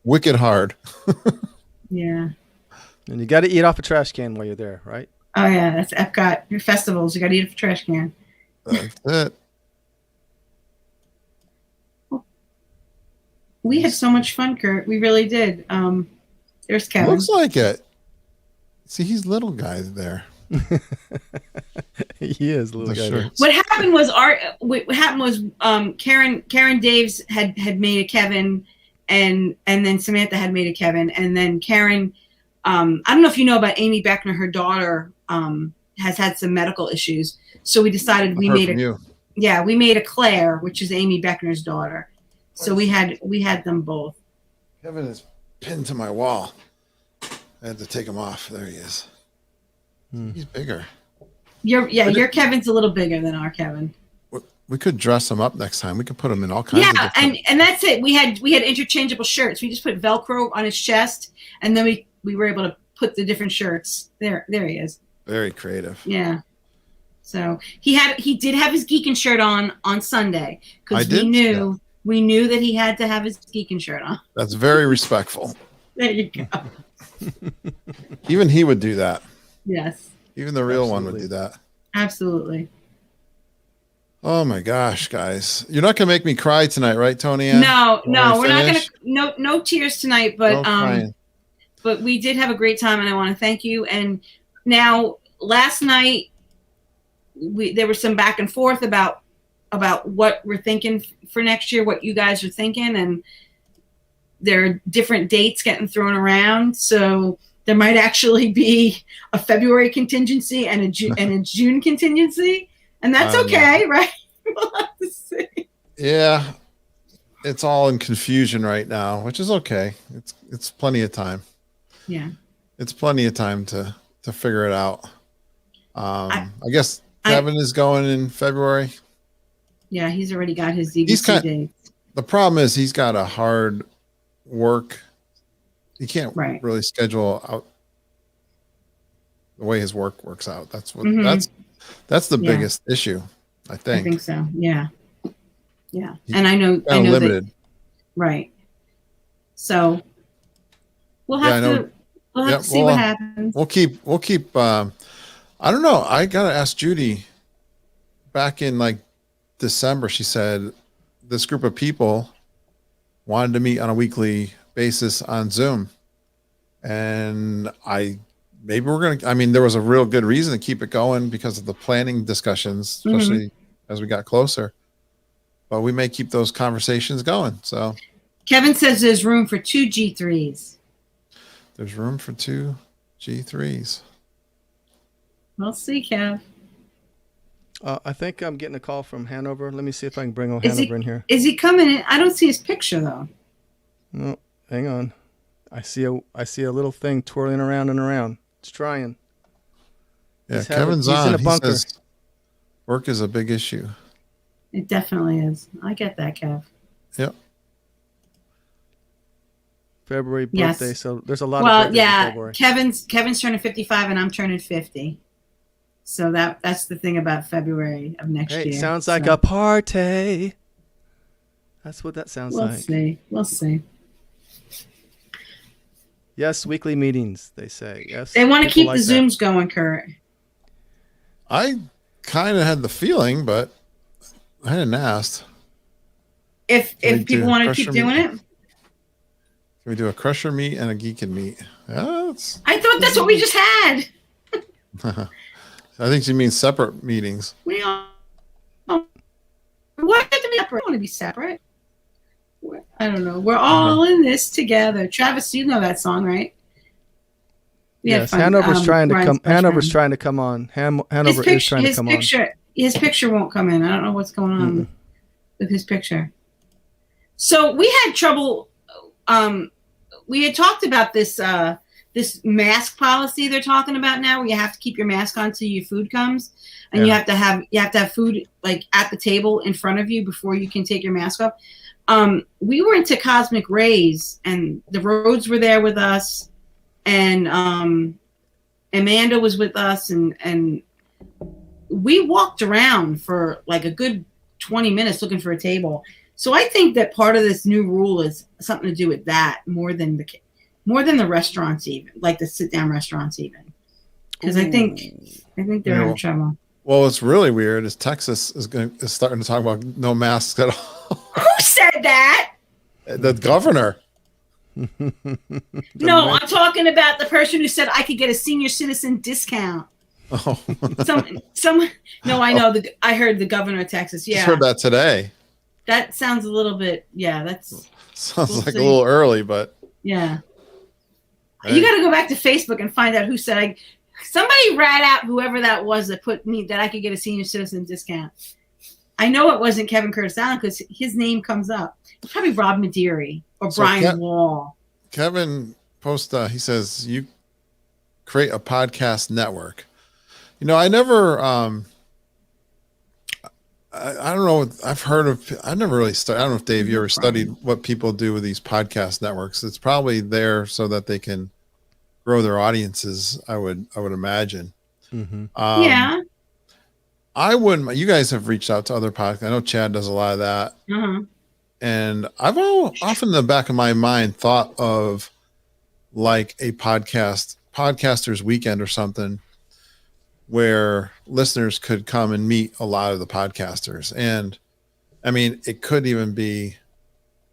wicked hard. Yeah. And you got to eat off a trash can while you're there, right? Oh yeah, that's Epcot. Your festivals, you got to eat a trash can. That's it. We had so much fun, Curt. We really did. There's Kevin. Looks like it. See, he's little guy there. He is a little guy there. What happened was Karen Daves had made a Kevin, and then Samantha had made a Kevin, and then Karen. I don't know if you know about Amy Beckner. Her daughter has had some medical issues, so we decided we made a Claire, which is Amy Beckner's daughter. So we had them both. Kevin is pinned to my wall. I had to take him off. There he is. He's bigger. Your Kevin's a little bigger than our Kevin. We could dress him up next time. We could put him in all kinds of different... and that's it. We had interchangeable shirts. We just put Velcro on his chest, and then we were able to put the different shirts. There he is. Very creative. Yeah. So he did have his Geekin shirt on Sunday because we knew that he had to have his Geekin shirt on. That's very respectful. There you go. Even he would do that. Yes. Even the real one would do that. Absolutely. Oh my gosh, guys. You're not going to make me cry tonight, right, Tony Ann? No, we're not going to, no tears tonight, but, but we did have a great time and I want to thank you. And now last night there was some back and forth about what we're thinking for next year, what you guys are thinking. And there are different dates getting thrown around. So there might actually be a February contingency and a June contingency. And that's okay, right? We'll have to see. Yeah. It's all in confusion right now, which is okay. It's plenty of time. Yeah. It's plenty of time to figure it out. I guess Kevin is going in February. Yeah, he's already got his DVC dates. The problem is he's got a hard work. He can't really schedule out the way his work works out. That's what that's the biggest issue, I think. I think so. Yeah. Yeah. And I know limited. Right. So we'll have to see what happens. We'll keep I don't know. I gotta ask Judy. Back in like December, she said this group of people wanted to meet on a weekly basis on Zoom. And maybe we're going to, I mean, there was a real good reason to keep it going because of the planning discussions, especially as we got closer. But we may keep those conversations going. So Kevin says there's room for 2 G3s. There's room for 2 G3s. We'll see, Kev. I think I'm getting a call from Hanover. Let me see if I can bring Hanover in here. Is he coming in? I don't see his picture though. No, hang on. I see a little thing twirling around and around. It's trying. Yeah, Kevin's on. He says work is a big issue. It definitely is. I get that, Kev. Yep. February birthday, so there's a lot of birthdays in February. Kevin's turning 55 and I'm turning 50. So that's the thing about February of next year. Sounds like a party. That's what that sounds like. We'll see. Yes, weekly meetings, they say. Yes. They want to keep the Zooms going, Curt. I kind of had the feeling, but I hadn't asked. If people want to keep doing it. Can we do a crusher meet and a Geekin meet? Yeah, I thought that's what we just had. I think she means separate meetings. We all. Why have to be separate? I want to be separate. I don't know. We're all in this together. Travis, you know that song, right? Yes, Hanover's trying to come. Hanover's trying to come on. Hanover is trying to come on. His picture won't come in. I don't know what's going on with his picture. So we had trouble. We had talked about this this mask policy they're talking about now, where you have to keep your mask on till your food comes, and you have to have food like at the table in front of you before you can take your mask off. We were into Cosmic Rays, and the Rhodes were there with us, and Amanda was with us, and we walked around for like a good 20 minutes looking for a table. So I think that part of this new rule is something to do with that more than the restaurants, even like the sit down restaurants, even, because I think they're in trouble. Well, what's really weird is Texas is starting to talk about no masks at all. Who said that? The governor. No, I'm talking about the person who said I could get a senior citizen discount. Oh, some. No, I know I heard the governor of Texas. Yeah, just heard that today. That sounds a little bit. Yeah, that's sounds like a little early, but yeah. Hey. You got to go back to Facebook and find out who said somebody rat out whoever that was that put me that I could get a senior citizen discount. I know it wasn't Kevin Curtis Allen because his name comes up. It's probably Rob Madeary or Brian Wall. Kevin posted. He says you create a podcast network. You know, I never. I don't know. I've heard of. I never really studied. I don't know if Dave, you ever studied what people do with these podcast networks. It's probably there so that they can grow their audiences. I would imagine. Mm-hmm. Yeah. I wouldn't. You guys have reached out to other podcasts. I know Chad does a lot of that. Uh-huh. And I've often in the back of my mind thought of like a podcaster's weekend or something, where listeners could come and meet a lot of the podcasters. And I mean, it could even be,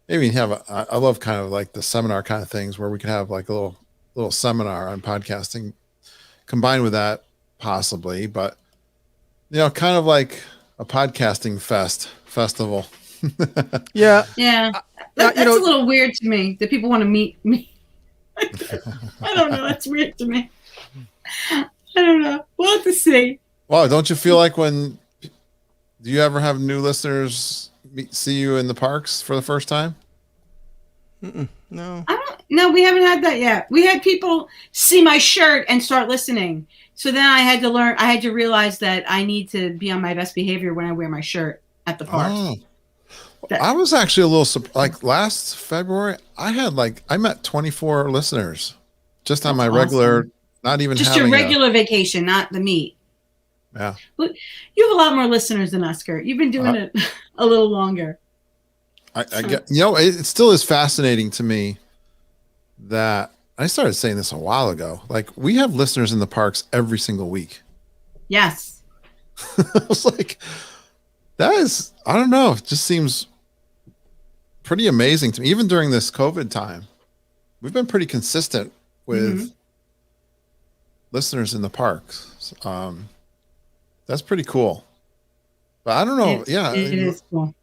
maybe have I love kind of like the seminar kind of things where we could have like a little seminar on podcasting combined with that possibly, but you know, kind of like a podcasting festival. Yeah. That's a little weird to me that people want to meet me. I don't know. That's weird to me. I don't know. We'll have to see. Well, don't you feel like do you ever have new listeners see you in the parks for the first time? No. No, we haven't had that yet. We had people see my shirt and start listening. So then I had to realize that I need to be on my best behavior when I wear my shirt at the park. Oh. I was actually a little like last February, I met 24 listeners just on my regular, not even just your regular vacation, not the meet. Yeah. You have a lot more listeners than us, Curt. You've been doing it a little longer. I get, it still is fascinating to me that I started saying this a while ago. Like, we have listeners in the parks every single week. Yes. I was like, that is, I don't know. It just seems pretty amazing to me. Even during this COVID time, we've been pretty consistent with listeners in the parks. That's pretty cool. But I don't know. It is cool.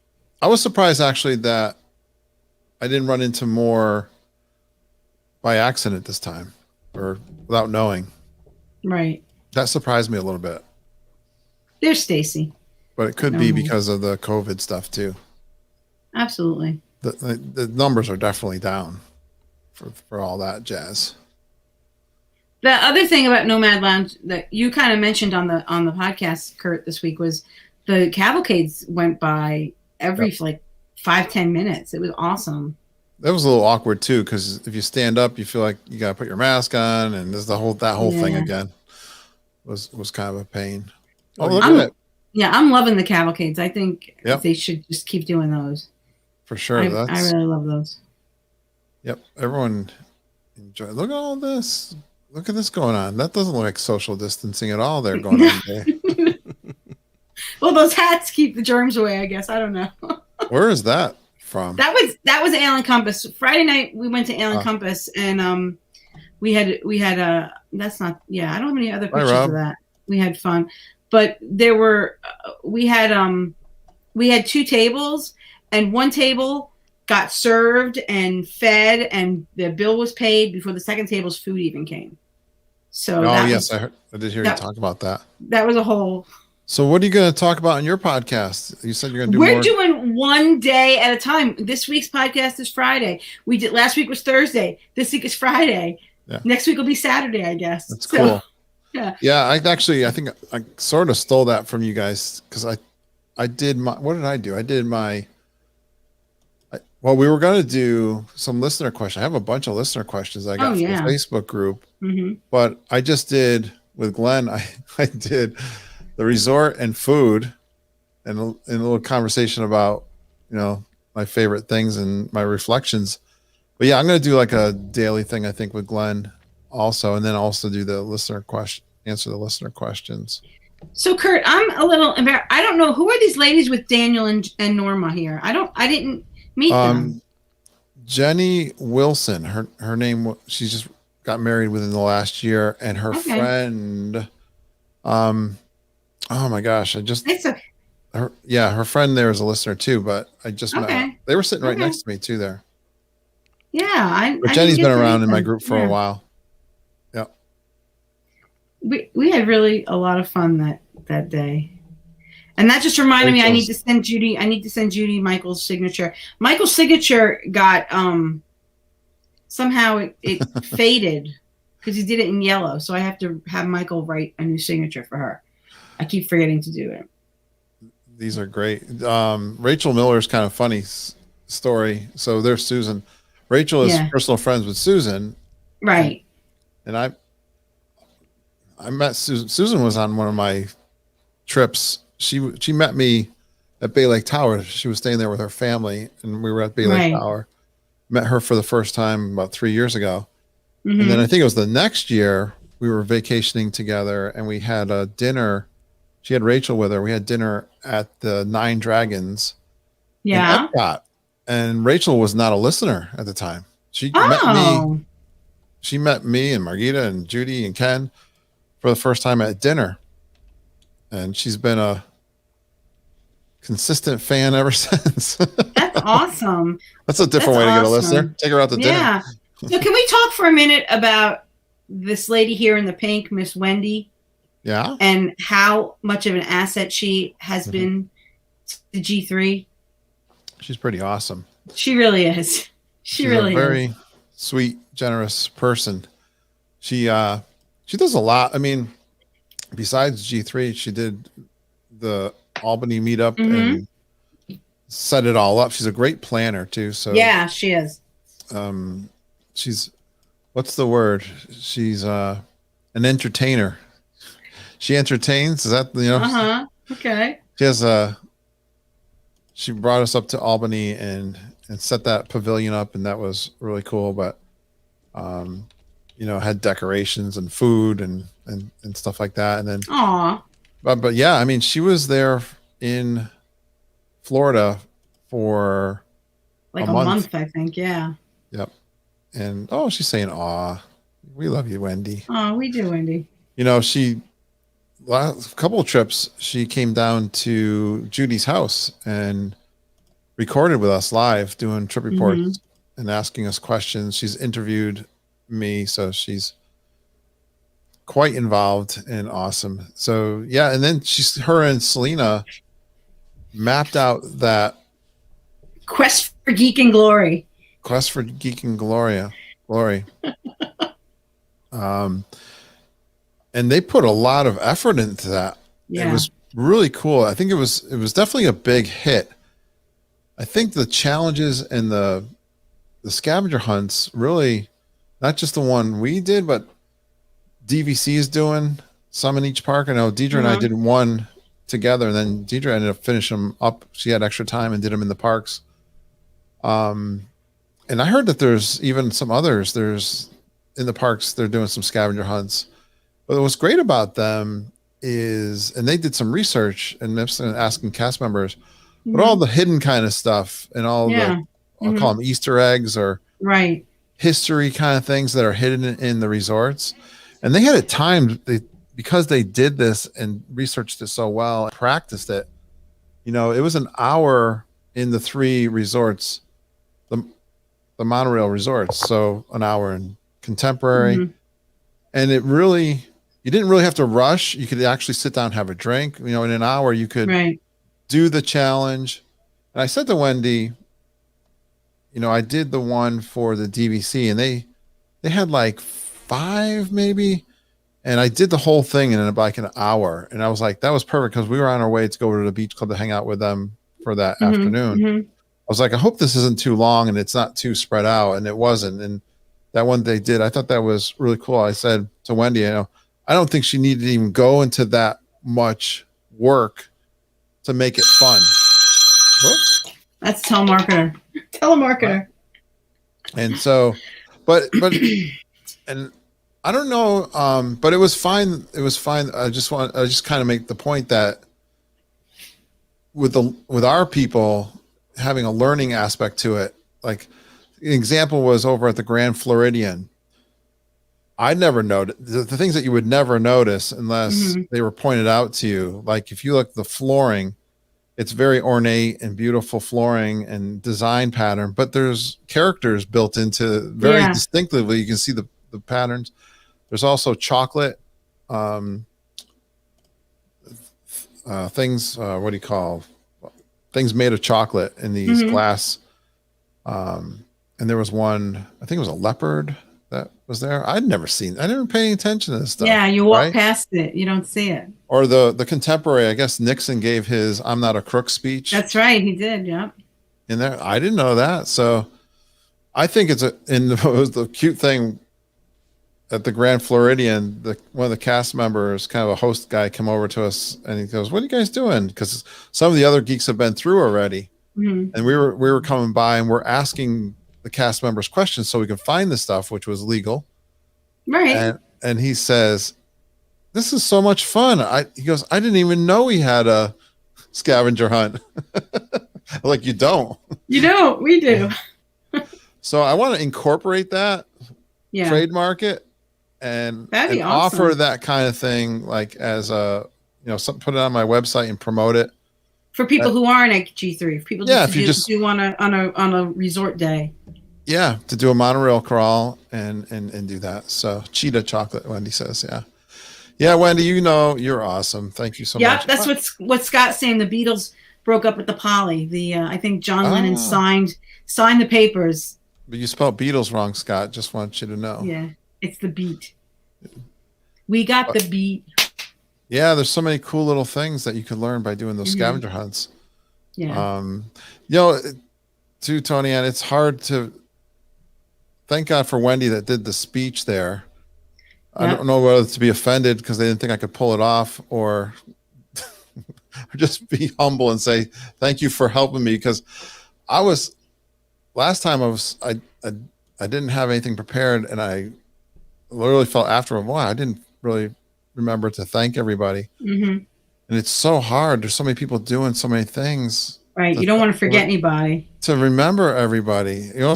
I was surprised actually that I didn't run into more by accident this time or without knowing. Right. That surprised me a little bit. There's Stacy. But it could be because of the COVID stuff too. Absolutely. The numbers are definitely down for all that jazz. The other thing about Nomad Lounge that you kind of mentioned on the podcast, Curt, this week was the cavalcades went by every like 5-10 minutes. It was awesome. That was a little awkward too, because if you stand up, you feel like you got to put your mask on, and there's that whole thing again. Was kind of a pain. Oh, look at it. Yeah, I'm loving the cavalcades. I think they should just keep doing those. For sure. I really love those. Yep. Everyone enjoy. Look at all this. Look at this going on. That doesn't look like social distancing at all. They're going on today. Well, those hats keep the germs away, I guess. I don't know. Where is that from? That was Allen Compass. Friday night we went to Allen Compass, and we had that's not, I don't have any other pictures of that. We had fun, but there were we had 2 tables, and one table got served and fed, and the bill was paid before the second table's food even came. So yes, I did hear you talk about that. That was a whole. So what are you going to talk about in your podcast? You said you're going to do We're more. doing one day at a time. This week's podcast is Friday. We did last week was Thursday. This week is Friday. Yeah. Next week will be Saturday, I guess. That's cool. Yeah. Yeah, I think I sort of stole that from you guys, because I did my, what did I do? I did my, well, we were going to do some listener questions. I have a bunch of listener questions I got from the Facebook group, but I just did with Glenn. I did the resort and food, and a little conversation about, my favorite things and my reflections. But yeah, I'm going to do like a daily thing, I think, with Glenn also, and then also do the answer the listener questions. So Curt, I'm a little embarrassed. I don't know, who are these ladies with Daniel and Norma here? I didn't meet them. Jenny Wilson, her name, she just got married within the last year, and her friend, oh my gosh, her friend there is a listener too, but I just met her. They were sitting right next to me too there. Yeah, but Jenny's been around in my group for a while. Yeah, we had really a lot of fun that day, and that just reminded me. I need to send Judy Michael's signature. Michael's signature got somehow it faded because he did it in yellow, so I have to have Michael write a new signature for her. I keep forgetting to do it. These are great. Rachel Miller's kind of funny story. So there's Susan. Rachel is personal friends with Susan. Right. And I met Susan. Susan was on one of my trips. She met me at Bay Lake Tower. She was staying there with her family, and we were at Bay Lake Tower. Met her for the first time about 3 years ago. And then I think it was the next year we were vacationing together, and we had a dinner. She had Rachel with her. We had dinner at the Nine Dragons in Epcot. And Rachel was not a listener at the time. She met me and Margita and Judy and Ken for the first time at dinner. And she's been a consistent fan ever since. That's awesome. That's a different way to get a listener. Take her out to dinner. Yeah. So can we talk for a minute about this lady here in the pink, Miss Wendy? Yeah. And how much of an asset she has been to G3? She's pretty awesome. She really is. She's really a very sweet, generous person. She does a lot. I mean, besides G3, she did the Albany meetup and set it all up. She's a great planner too. So yeah, she is. She's, what's the word? She's an entertainer. She entertains. Is that okay. She brought us up to Albany and set that pavilion up, and that was really cool. But had decorations and food and stuff like that. And then but yeah, I mean, she was there in Florida for like a month, I think. Yeah. Yep. And she's saying, "Aw, we love you, Wendy." Oh, we do, Wendy. Last couple of trips, she came down to Judy's house and recorded with us live, doing trip reports and asking us questions. She's interviewed me, so she's quite involved and awesome. So yeah, and then her and Selena mapped out that Quest for Geekin Glory. Glory. And they put a lot of effort into that. Yeah. It was really cool. I think it was definitely a big hit. I think the challenges and the scavenger hunts, really, not just the one we did, but DVC is doing some in each park. I know Deidre and I did one together, and then Deidre ended up finishing them up. She had extra time and did them in the parks. And I heard that there's even some others. There's in the parks, they're doing some scavenger hunts. But what's great about them is, and they did some research and asking cast members, but all the hidden kind of stuff and all Yeah. the, I'll call them Easter eggs or Right. history kind of things that are hidden in the resorts. And they had it timed because they did this and researched it so well and practiced it. You know, it was an hour in the 3 resorts, the monorail resorts. So an hour in Contemporary. And it really, you didn't really have to rush. You could actually sit down and have a drink. You know, in an hour you could do the challenge. And I said to Wendy, you know, I did the one for the DVC and they had like 5 maybe. And I did the whole thing in like an hour. And I was like, that was perfect because we were on our way to go to the beach club to hang out with them for that afternoon. I was like, I hope this isn't too long and it's not too spread out. And it wasn't. And that one they did, I thought that was really cool. I said to Wendy, you know, I don't think she needed to even go into that much work to make it fun. Whoops. That's telemarketer. Telemarketer. And so, but and I don't know, but it was fine. It was fine. I just kind of make the point that with our people having a learning aspect to it, like an example was over at the Grand Floridian. I never noticed the things that you would never notice unless they were pointed out to you. Like if you look at the flooring, it's very ornate and beautiful flooring and design pattern, but there's characters built into very distinctively. You can see the patterns. There's also chocolate things. What do you call things made of chocolate in these glass? And there was one. I think it was a leopard that was there. I never paying attention to this stuff. Yeah, you walk past it, you don't see it. Or the Contemporary. I guess Nixon gave his "I'm not a crook" speech. That's right, he did. Yeah. In there, I didn't know that. So I think it was the cute thing. At the Grand Floridian, one of the cast members, kind of a host guy, come over to us and he goes, "What are you guys doing?" Because some of the other geeks have been through already, and we were coming by and we're asking the cast members questions so we can find the stuff, which was legal, right? And he says, "This is so much fun." He goes, "I didn't even know we had a scavenger hunt." Like, you don't. You don't. We do. So I want to incorporate that, trademark it. And awesome. Offer that kind of thing, like as a, you know, put it on my website and promote it for people who aren't at G3. For people if you just do on a resort day. Yeah, to do a monorail crawl and do that. So cheetah chocolate, Wendy says, yeah, Wendy, you know, you're awesome. Thank you so much. Yeah, that's what Scott's saying. The Beatles broke up with the Poly. I think John Lennon signed the papers. But you spelled Beatles wrong, Scott. Just want you to know. Yeah. It's the beat. We got the beat. Yeah, there's so many cool little things that you could learn by doing those scavenger hunts. Yeah. You know, too, Tony, and it's hard to thank God for Wendy that did the speech there. I don't know whether to be offended because they didn't think I could pull it off or just be humble and say, thank you for helping me. Because last time I didn't have anything prepared and I literally felt after wow, I didn't really remember to thank everybody. And it's so hard. There's so many people doing so many things. Right. You don't want to forget anybody. To remember everybody. You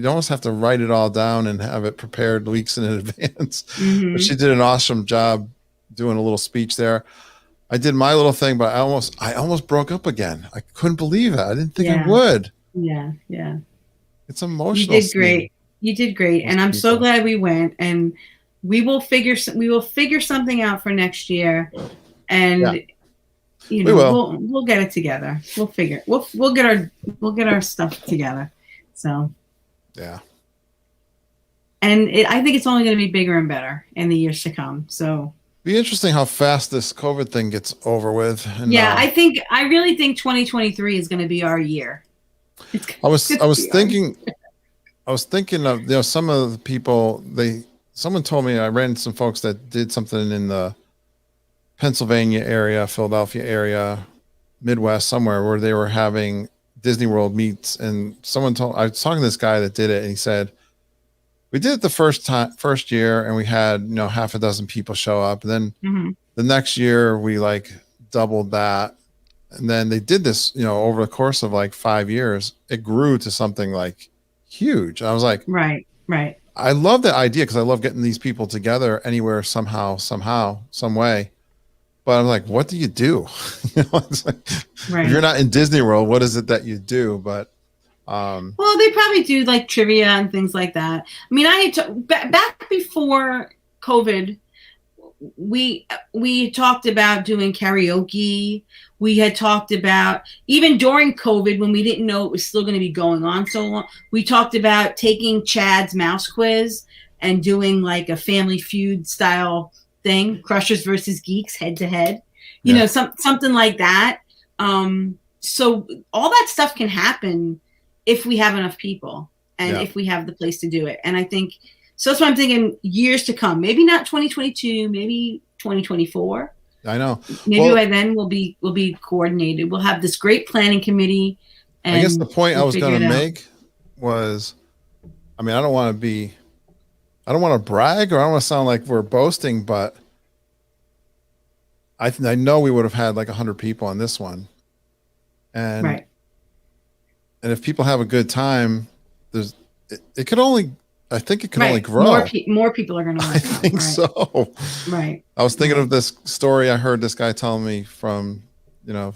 almost have to write it all down and have it prepared weeks in advance. But she did an awesome job doing a little speech there. I did my little thing, but I almost broke up again. I couldn't believe it. I didn't think I would. Yeah. It's emotional. You did great. You did great, and I'm so glad we went. And we will figure something out for next year, and you know we'll get it together. We'll get our stuff together. So and I think it's only going to be bigger and better in the years to come. So be interesting how fast this COVID thing gets over with. And, I really think 2023 is going to be our year. I was thinking of, you know, some of the people, someone told me, I ran into some folks that did something in the Pennsylvania area, Philadelphia area, Midwest, somewhere where they were having Disney World meets. And I was talking to this guy that did it, and he said, we did it the first year, and we had, you know, half a dozen people show up. And then Mm-hmm. the next year we like doubled that. And then they did this, you know, over the course of like 5 years, it grew to something like huge. I was like, Right. I love that idea because I love getting these people together anywhere, somehow, some way. But I'm like, what do you do? You know, it's like, Right. if you're not in Disney World, what is it that you do? But well, they probably do like trivia and things like that. I mean, I had back before COVID, we talked about doing karaoke. We had talked about, even during COVID, when we didn't know it was still going to be going on so long, we talked about taking Chad's mouse quiz and doing like a Family Feud style thing, Crushers versus Geeks head to head, you know, something like that. So all that stuff can happen if we have enough people and if we have the place to do it. And I think, so that's why I'm thinking years to come, maybe not 2022, maybe 2024. I know. Maybe by then we'll be coordinated. We'll have this great planning committee. And I guess the point I was going to out. make was, I mean, I don't want to brag, or I don't want to sound like we're boasting, but I know we would have had like 100 people on this one. And, right. And if people have a good time, it could only, I think it can only grow. More people are going to. I think so. Right. I was thinking of this story I heard this guy tell me from, you know,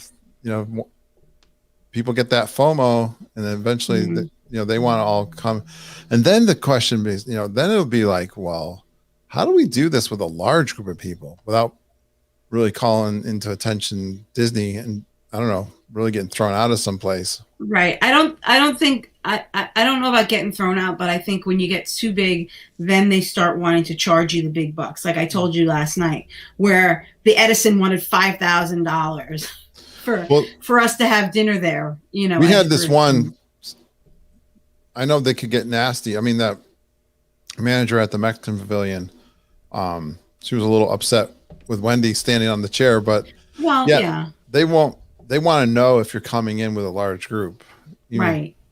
people get that FOMO, and then eventually, you know, they want to all come. And then the question is, you know, then it'll be like, well, how do we do this with a large group of people without really calling into attention Disney and, I don't know, really getting thrown out of some place? Right. I don't think, I don't know about getting thrown out, but I think when you get too big, then they start wanting to charge you the big bucks. Like I told you last night, where the Edison wanted $5,000 for us to have dinner there. You know, we had this one, I know they could get nasty. I mean, that manager at the Mexican Pavilion, she was a little upset with Wendy standing on the chair, but they want to know if you're coming in with a large group,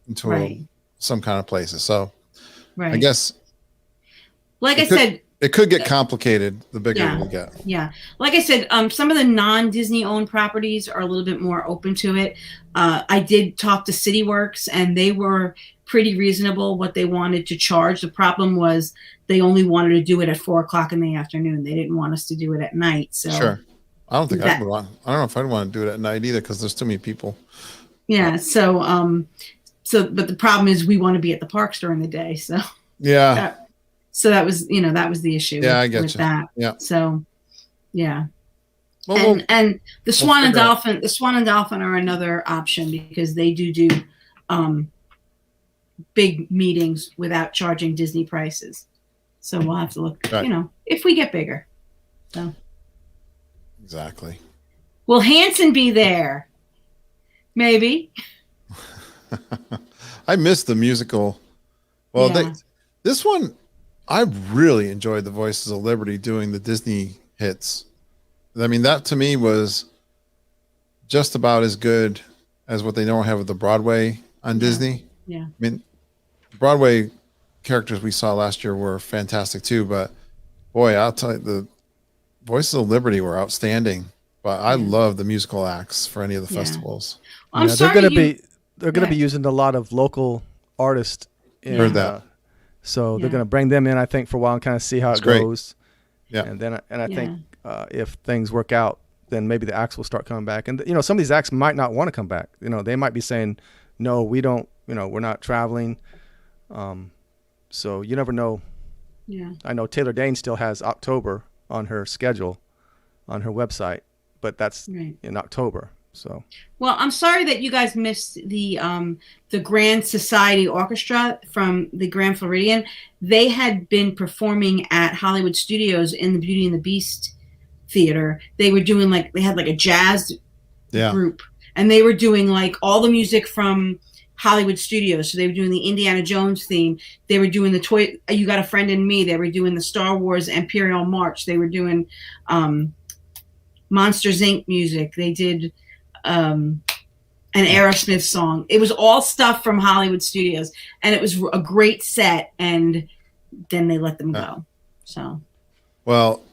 into some kind of places. So I guess, like I said, it could get complicated the bigger we get. Yeah. Like I said, some of the non-Disney owned properties are a little bit more open to it. I did talk to CityWorks, and they were pretty reasonable what they wanted to charge. The problem was they only wanted to do it at 4:00 in the afternoon. They didn't want us to do it at night. So sure. I don't think I don't know if I'd want to do it at night either, because there's too many people. Yeah. So, but the problem is we want to be at the parks during the day. So so that was, that was the issue. Yeah, I get you. That. Yeah. So, yeah. Well, and the Swan and Dolphin are another option, because they do big meetings without charging Disney prices. So we'll have to look, if we get bigger. So. Exactly. Will Hanson be there? Maybe. I missed the musical. Well, this one, I really enjoyed the Voices of Liberty doing the Disney hits. I mean, that to me was just about as good as what they normally have with the Broadway on Disney. Yeah. I mean, Broadway characters we saw last year were fantastic too, but boy, I'll tell you, the Voices of Liberty were outstanding, but I love the musical acts for any of the festivals. Well, they're going to be using a lot of local artists. Heard that. So they're going to bring them in, I think, for a while and kind of see how it goes. Yeah. And then, I think if things work out, then maybe the acts will start coming back. And some of these acts might not want to come back. They might be saying, no, we don't. We're not traveling. So you never know. Yeah. I know Taylor Dane still has October on her schedule, on her website, but that's in October. So. Well, I'm sorry that you guys missed the Grand Society Orchestra from the Grand Floridian. They had been performing at Hollywood Studios in the Beauty and the Beast theater. They were doing they had a jazz group, and they were doing all the music from Hollywood Studios. So they were doing the Indiana Jones theme. They were doing the Toy You Got a Friend in Me. They were doing the Star Wars Imperial March. They were doing Monsters Inc. music. They did an Aerosmith song. It was all stuff from Hollywood Studios, and it was a great set. And then they let them go. So, well,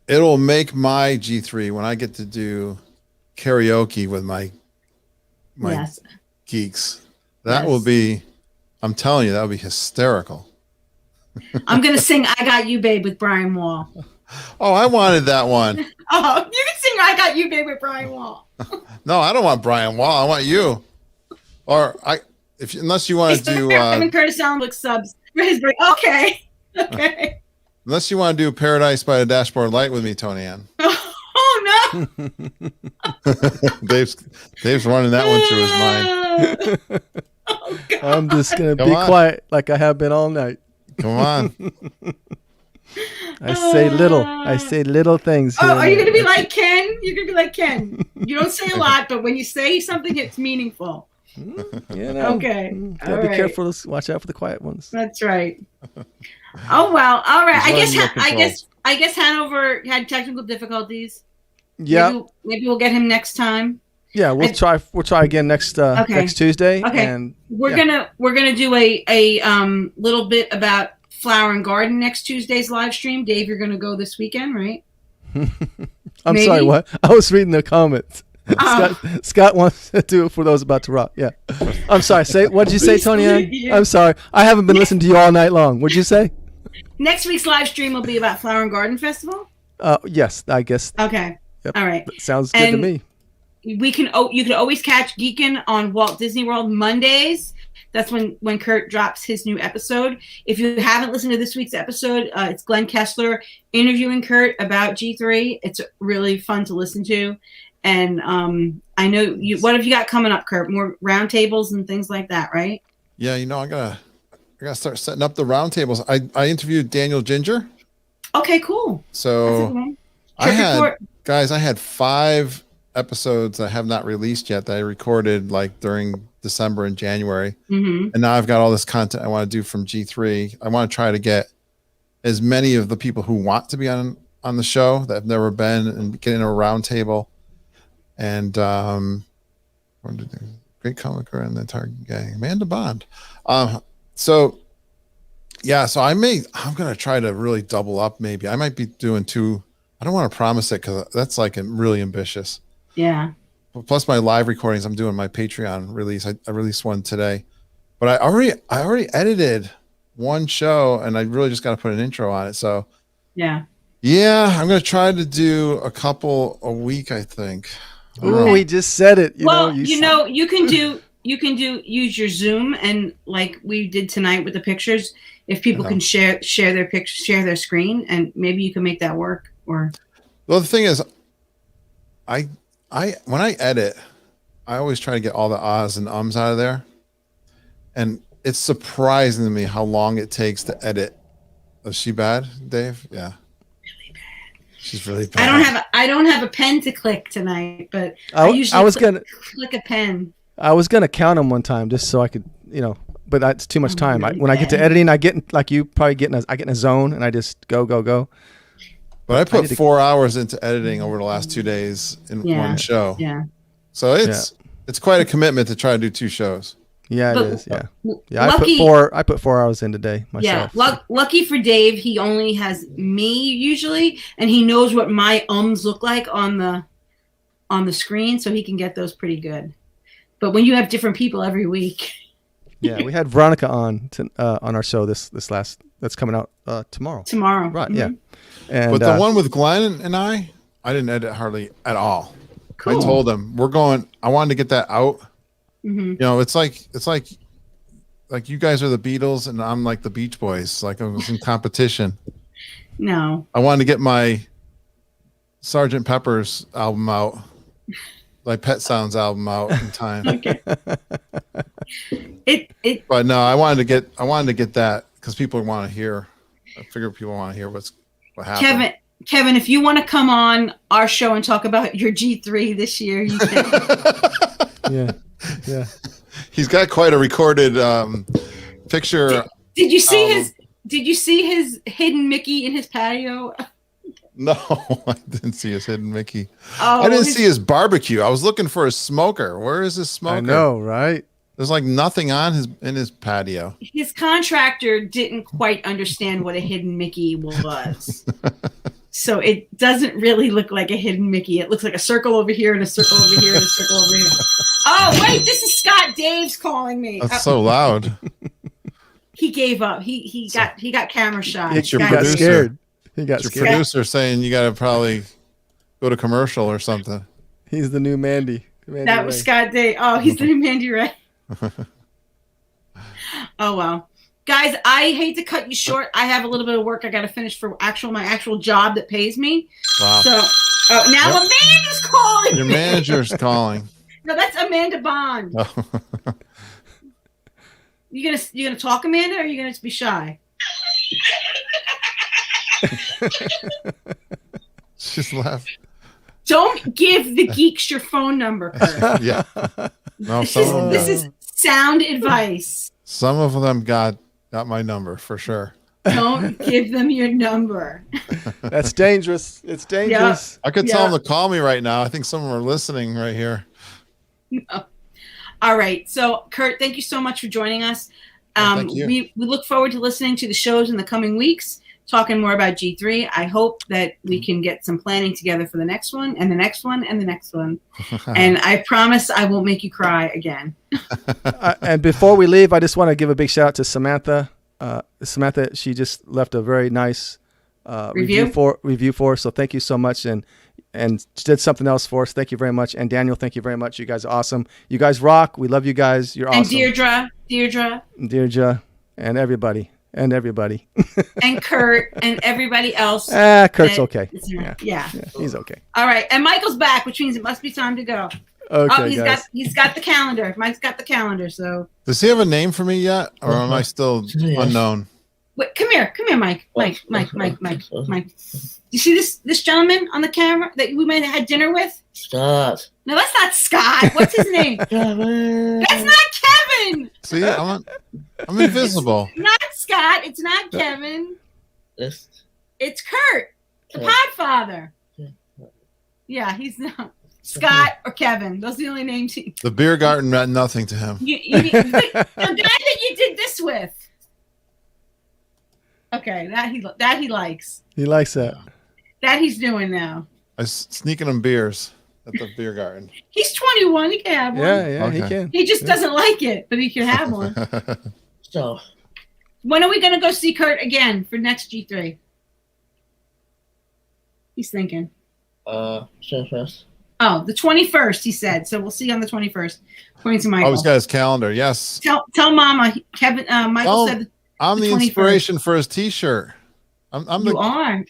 it'll make my G3 when I get to do karaoke with my yes. geeks. That Yes. will be, I'm telling you, that'll be hysterical. I'm going to sing I Got You, Babe with Brian Wall. Oh, I wanted that one. Oh, you can sing I Got You, Babe with Brian Wall. No, I don't want Brian Wall. I want you. Or unless you want to do Kevin Curtis Allen subs for his break. Okay. Okay. unless you want to do Paradise by the Dashboard Light with me, Tony Ann. Oh no. Dave's running that one through his mind. Oh, God. I'm just gonna Come be on. quiet like I have been all night. Come on. I say little things. Oh, here are and you there. going to be like Ken? You're going to be like Ken. You don't say a lot, but when you say something, it's meaningful. You know, Okay. gotta All be right. careful. Watch out for the quiet ones. That's right. Oh well. All right. He's learning no I guess Hanover had technical difficulties. Yeah, Maybe we'll get him next time. yeah. We'll try again next Tuesday. Okay. And We're gonna do a little bit about flower and garden next Tuesday's live stream. Dave, you're gonna go this weekend, right? I'm Maybe? sorry. What? I was reading the comments. Oh. Scott wants to do it for those about to rock. Yeah. I'm sorry. What did you say, Please Tony Ann? believe you. I'm sorry. I haven't been listening to you all night long. What'd you say? Next week's live stream will be about Flower and Garden Festival. Yes, I guess. Okay. Yep. All right. That sounds good to And me. you can always catch Geekin on Walt Disney World Mondays. That's when Curt drops his new episode. If you haven't listened to this week's episode, it's Glenn Kessler interviewing Curt about G3. It's really fun to listen to. And I know you. What have you got coming up, Curt? More roundtables and things like that, right? Yeah, I gotta start setting up the roundtables. I interviewed Daniel Ginger. Okay, cool. That's a So good one. I Trip report. I had 5 episodes that I have not released yet that I recorded like during December and January. Mm-hmm. And now I've got all this content I want to do from G3. I want to try to get as many of the people who want to be on the show that have never been and get in a roundtable. And great comic and the entire gang, Amanda Bond. So I'm going to try to really double up. Maybe I might be doing 2. I don't want to promise it because that's like really ambitious. Yeah. Plus my live recordings, I'm doing my Patreon release. I released one today, but I already edited one show and I really just got to put an intro on it. So Yeah. I'm going to try to do a couple a week, I think. Ooh, we just said it. You can use your Zoom and like we did tonight with the pictures. If people can share their pictures, share their screen, and maybe you can make that work. Or well, the thing is, I when I edit, I always try to get all the ahs and ums out of there, and it's surprising to me how long it takes to edit. Is she bad, Dave? Yeah. She's really bad. I don't have a pen to click tonight, but I was gonna click a pen. I was gonna count them one time just so I could, but that's too much time. When I get to editing, I get like you probably I get in a zone and I just go. But I put 4 hours into editing over the last 2 days in one show. Yeah. So it's quite a commitment to try to do 2 shows. Yeah, But it is. Yeah. Lucky, I put 4 hours in today myself. Yeah. Lucky for Dave, he only has me usually, and he knows what my ums look like on the screen, so he can get those pretty good. But when you have different people every week. Yeah, we had Veronica on our show that's coming out tomorrow. Tomorrow. Right. Mm-hmm. Yeah. And but the one with Glenn and I didn't edit hardly at all. Cool. I told him I wanted to get that out. Mm-hmm. It's like you guys are the Beatles and I'm like the Beach Boys. Like I was in competition. No. I wanted to get my Sgt. Pepper's album out, my Pet Sounds album out in time. Okay. But no, I wanted to get that because people want to hear. I figure people want to hear what happened. Kevin, if you want to come on our show and talk about your G3 this year, you can. Yeah. He's got quite a recorded picture. Did you see his hidden Mickey in his patio? No, I didn't see his hidden Mickey. Oh, I didn't see his barbecue. I was looking for a smoker. Where is his smoker? I know, right? There's like nothing on his patio. His contractor didn't quite understand what a hidden Mickey was. So it doesn't really look like a hidden Mickey. It looks like a circle over here and a circle over here and a circle over here. Oh, wait, this is Scott Daves calling me. That's so loud. He gave up. He got camera shy. It's your He got producer. scared. He got Your scared. producer saying you got to probably go to commercial or something. He's the new Mandy. That was Scott Daves. Oh, he's the new Mandy Ray. Oh, well. Guys, I hate to cut you short. I have a little bit of work I got to finish for my actual job that pays me. Wow. So now Amanda's calling. Your manager's calling. No, that's Amanda Bond. Oh. You gonna talk, Amanda, or are you gonna be shy? She's laughing. Don't give the geeks your phone number, Curt. Yeah. No, This is sound advice. some of them got my number for sure. Don't give them your number. That's dangerous. It's dangerous. I could tell them to call me right now. I think some of them are listening right here. No. All right. So, Curt, thank you so much for joining us. Thank you. We look forward to listening to the shows in the coming weeks, talking more about G3. I hope that we can get some planning together for the next one and the next one and the next one. And I promise I won't make you cry again. And before we leave, I just want to give a big shout out to Samantha. Samantha, she just left a very nice review for us. So thank you so much. And she did something else for us. Thank you very much. And Daniel, thank you very much. You guys are awesome. You guys rock. We love you guys. You're awesome. And Deirdre, and everybody. And Curt and everybody else. Curt's okay. Yeah, he's okay. All right. And Michael's back, which means it must be time to go. Okay, he's got the calendar. Mike's got the calendar. So Does he have a name for me yet, or am I still unknown? wait, come here, Mike. Mike. You see this gentleman on the camera that we might have had dinner with? Scott. No, that's not Scott. What's his name? Kevin. That's not Kevin. See, I'm invisible. It's not Scott. It's not Kevin. This. It's Curt, the Podfather. Yeah, he's not Scott or Kevin. Those are the only names. The beer garden meant nothing to him. The guy that you did this with. Okay, that he likes. He likes that. That he's doing now. I was sneaking him beers at the beer garden. He's 21. He can have one. Yeah, Okay. he can. He just doesn't like it, but he can have one. So. When are we going to go see Curt again for next G3? He's thinking. 21st. Oh, the 21st, he said. So we'll see you on the 21st. According to Michael. Oh, he's got his calendar. Yes. Tell Mama. Kevin. Michael said. I'm the 21st. inspiration for his T-shirt.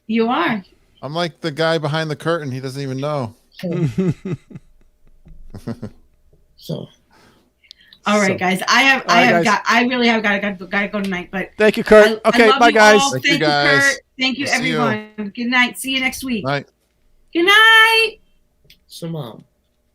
You are. I'm like the guy behind the curtain. He doesn't even know. So. All right, guys. I really have got to go tonight. But thank you, Curt. Okay, bye, guys. Thank you, guys. Curt. Thank you, See everyone. Good night. See you next week. Night. Good night. So, Mom.